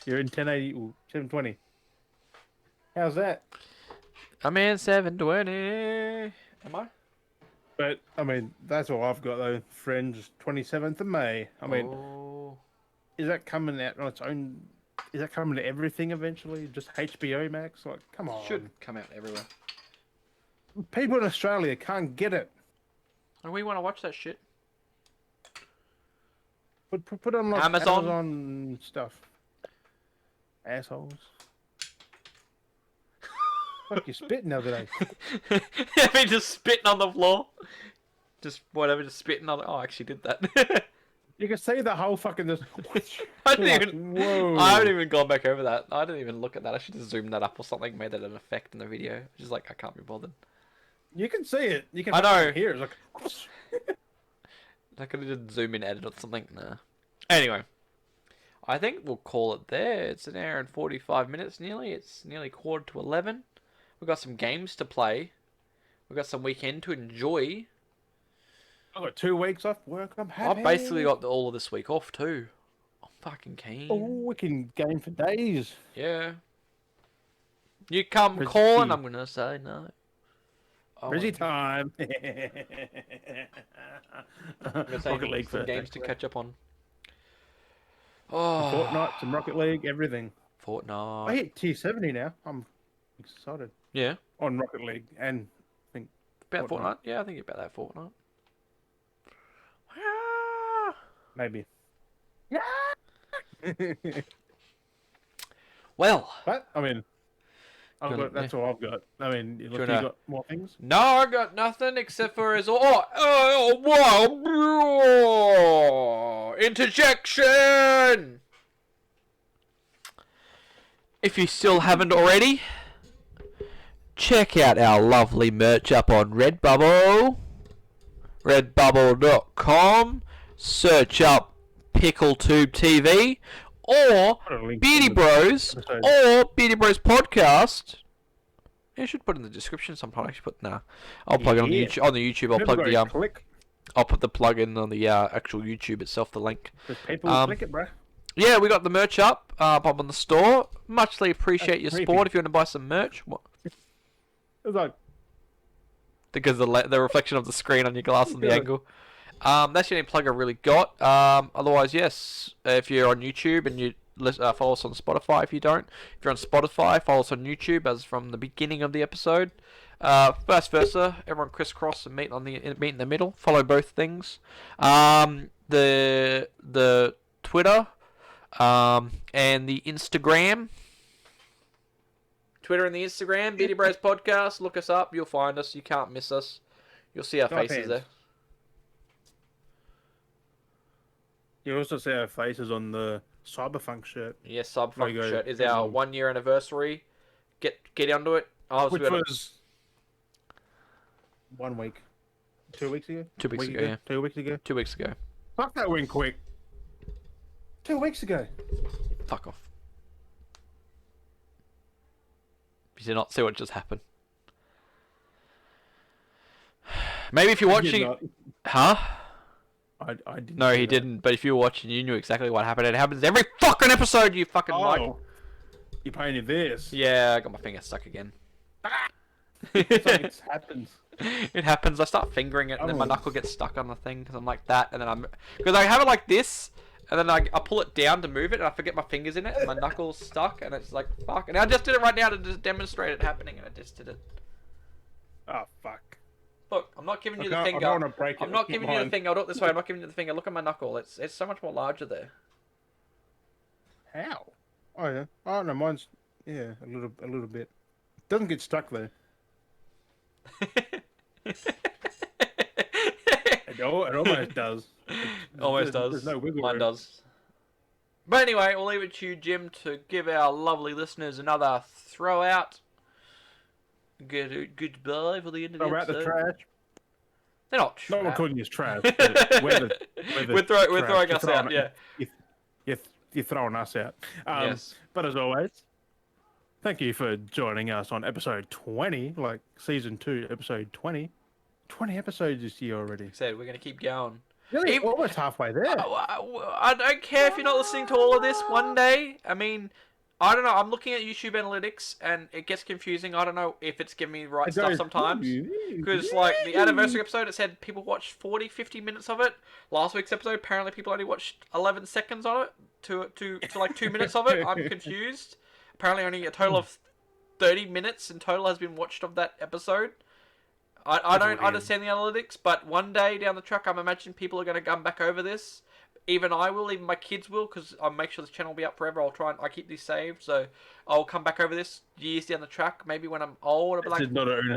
You're in 1080 or 720. How's that? I'm in 720. Am I? But I mean, that's all I've got though. Friends, 27th of May. I mean, is that coming out on its own? Is that coming to everything eventually? Just HBO Max? Like, come on. Should come out everywhere. People in Australia can't get it. And we want to watch that shit. Put on like Amazon stuff. Assholes. Fuck, you're spitting the other day. I mean, just spitting on the floor. Just whatever, just spitting on the... Oh, I actually did that. You can see the whole fucking just... I haven't even gone back over that. I didn't even look at that. I should have zoomed that up or something, made that an effect in the video. Just like, I can't be bothered. You can see it. You can hear it. It's like... I could have just zoom in, edit or something. Nah. Anyway. I think we'll call it there. It's an hour and 45 minutes nearly. It's nearly 10:45. We've got some games to play. We've got some weekend to enjoy. I've got 2 weeks off work. I'm happy. I've basically got all of this week off too. I'm fucking keen. Oh, we can game for days. Yeah. You come calling, I'm going to say no. Oh, Busy time. I'm gonna say Rocket League some first. games to catch up on. Some Oh, Fortnite, some Rocket League, everything. I Fortnite. hit tier 70 now. I'm excited. Yeah, On Rocket League and I think about Fortnite. Fortnite. Yeah, I think about that Fortnite. Ah. Maybe. Yeah. Well, But I mean, that's all I've got. I mean, you got more things? No, I got nothing except for his whoa, interjection. If you still haven't already, check out our lovely merch up on Redbubble. Redbubble.com. Search up PickleTube TV or Beardy Bros or Beardy Bros Podcast. Yeah, I should put it in the description sometime. I should put I'll plug it on the YouTube. On the YouTube, I'll plug the I'll put the plug in on the actual YouTube itself, the link. People will click it, bro. Yeah, we got the merch up on the store. Muchly appreciate your support. If you want to buy some merch, what? It's like Because the reflection of the screen on your glass and the angle. That's the only plug I really got. Otherwise, yes, if you're on YouTube and you follow us on Spotify, if you're on Spotify, follow us on YouTube as from the beginning of the episode. Vice versa, everyone crisscross and meet in the middle. Follow both things. The Twitter, and the Instagram. Twitter and the Instagram, Beardy Bros Podcast. Look us up. You'll find us. You can't miss us. You'll see our faces there. You also see our faces on the Cyberpunk shirt. Yes, Cyberpunk shirt is our 1 year anniversary. Get onto it. Which was 1 week. 2 weeks ago? 2 weeks ago, yeah. 2 weeks ago? 2 weeks ago. Fuck, that went quick. 2 weeks ago. Fuck off. You did not see what just happened. Maybe if you're watching... Huh? I didn't. No, he didn't. But if you were watching, you knew exactly what happened. It happens every fucking episode, you fucking like. You painted this. Yeah, I got my finger stuck again. It happens. It happens. I start fingering it, and then my knuckle gets stuck on the thing because I'm like that, and then because I have it like this, and then I pull it down to move it, and I forget my fingers in it, and my knuckle's stuck, and it's like fuck. And I just did it right now to just demonstrate it happening, and I just did it. Oh fuck. Look, I'm not giving you the finger. I'm not giving you the finger. I'll do it this way. I'm not giving you the finger. Look at my knuckle. It's so much more larger there. How? Oh yeah. Oh no, mine's a little bit. Doesn't get stuck though. It almost does. Almost does. There's no wiggle Mine room. does. But anyway, we'll leave it to you, Jim, to give our lovely listeners another throw out. Goodbye for the end of the episode. Throw out the trash. They're not trash. Not recording is trash. But we're throwing us out, yeah. You're throwing us out. Yes. But as always, thank you for joining us on episode 20, like season 2, episode 20. 20 episodes this year already. Like I said, we're going to keep going. Really? Almost halfway there. I don't care if you're not listening to all of this one day. I mean, I don't know. I'm looking at YouTube analytics, and it gets confusing. I don't know if it's giving me the right stuff sometimes. Because, like, the anniversary episode, it said people watched 40, 50 minutes of it. Last week's episode, apparently people only watched 11 seconds of it to like 2 minutes of it. I'm confused. Apparently only a total of 30 minutes in total has been watched of that episode. I don't understand the analytics, but one day down the track, I'm imagining people are going to come back over this. Even I will, even my kids will, because I'll make sure this channel will be up forever. I keep these saved, so I'll come back over this years down the track. Maybe when I'm old, I'll be like, this is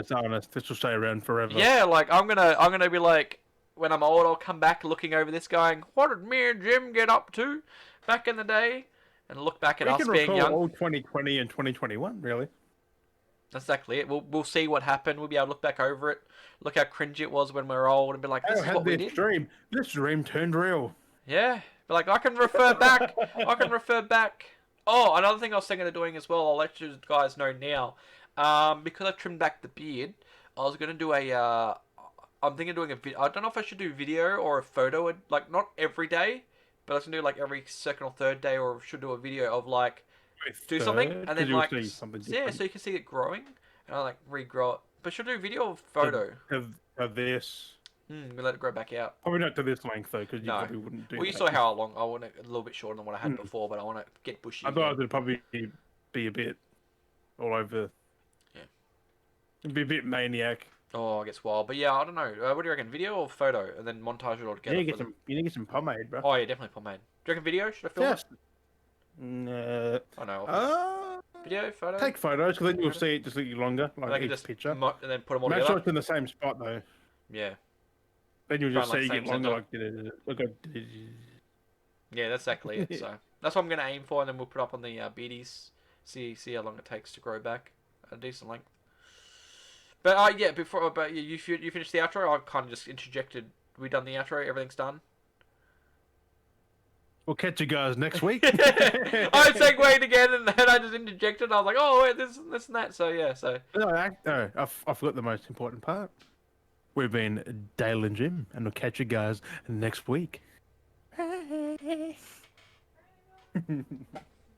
not honest. This will stay around forever. Yeah, like I'm gonna be like, when I'm old, I'll come back looking over this, going, what did me and Jim get up to back in the day, and look back at us being young. All 2020 and 2021, really. That's exactly it. We'll see what happened. We'll be able to look back over it, look how cringy it was when we were old, and be like, this is what we did. This dream turned real. Yeah, but like I can refer back. Oh, another thing I was thinking of doing as well. I'll let you guys know now. Because I trimmed back the beard, I was gonna do a. I'm thinking of doing a video. I don't know if I should do video or a photo. Like not every day, but I was gonna do like every second or third day, or should do a video of like do something and then like so you can see it growing, and I like regrow it But should I do video or photo? Of this. We let it grow back out. Probably not to this length though, because you No. probably wouldn't do Well, you that. saw how long. I want it a little bit shorter than what I had before, but I want to get bushy. I thought again. it would probably be a bit all over. Yeah. It'd be a bit maniac. Oh, it gets wild. But yeah, I don't know. What do you reckon? Video or photo? And then montage it all together. You need to get some pomade, bro. Oh, yeah, definitely pomade. Do you reckon video? Should I film Yes. it? No. Oh, no. Video, photo? Take photos, because then you'll see it just a little longer, And I like can each just picture. and then put them all Make sure together? it's in the same spot, though. Yeah. Then you'll just Try see and, it like, get longer, same like... Yeah, that's exactly it. So that's what I'm going to aim for, and then we'll put up on the Beardies. See how long it takes to grow back at a decent length. But yeah, but you finished the outro. I kind of just interjected. We done the outro. Everything's done. We'll catch you guys next week. I segued again, and then I just interjected. I was like, oh wait, this and that. So yeah, so No, I forgot the most important part. We've been Dale and Jim, and we'll catch you guys next week.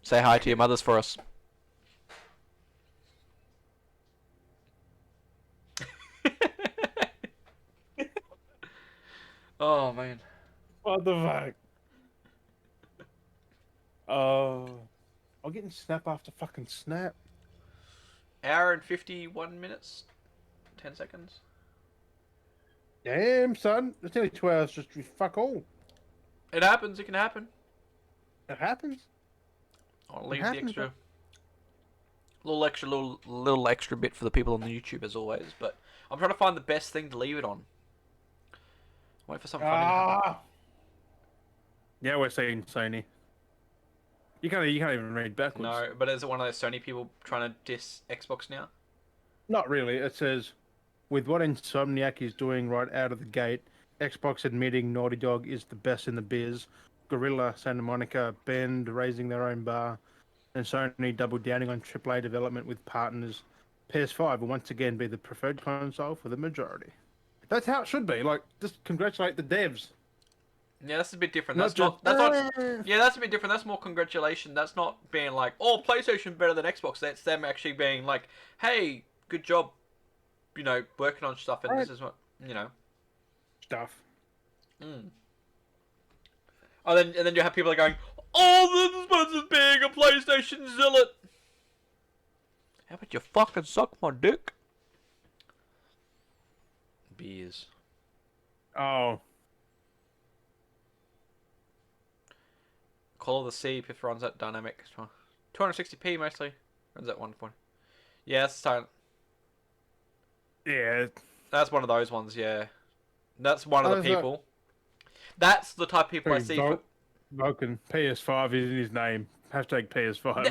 say hi to your mothers for us. Oh man. What the fuck? Oh, I'm getting snap after fucking snap. Hour and 51 minutes, 10 seconds. Damn, son. It's nearly 2 hours just to fuck all. It happens. It can happen. It happens. I'll leave the extra, little extra bit for the people on the YouTube as always. But I'm trying to find the best thing to leave it on. Wait for something funny to happen. Yeah, we're saying Sony. You can't even read backwards. No, but is it one of those Sony people trying to diss Xbox now? Not really. It says, with what Insomniac is doing right out of the gate, Xbox admitting Naughty Dog is the best in the biz, Gorilla, Santa Monica, Bend raising their own bar, and Sony double downing on AAA development with partners. PS5 will once again be the preferred console for the majority. That's how it should be. Like, just congratulate the devs. Yeah, that's a bit different. Not Yeah, that's a bit different. That's more congratulation. That's not being like, oh, PlayStation better than Xbox. That's them actually being like, hey, good job, working on stuff, and this is what, Stuff. Oh, and then you have people going, oh, this person's being a PlayStation zealot. How about you fucking suck my dick? Beers. Oh. Call of the Sea if runs at dynamic. 260p mostly. Runs at 120. Yeah, that's time. Yeah. That's one of those ones, yeah. That's one of the people. That's the type of people I see. Vulcan. PS5 is in his name. Hashtag PS5.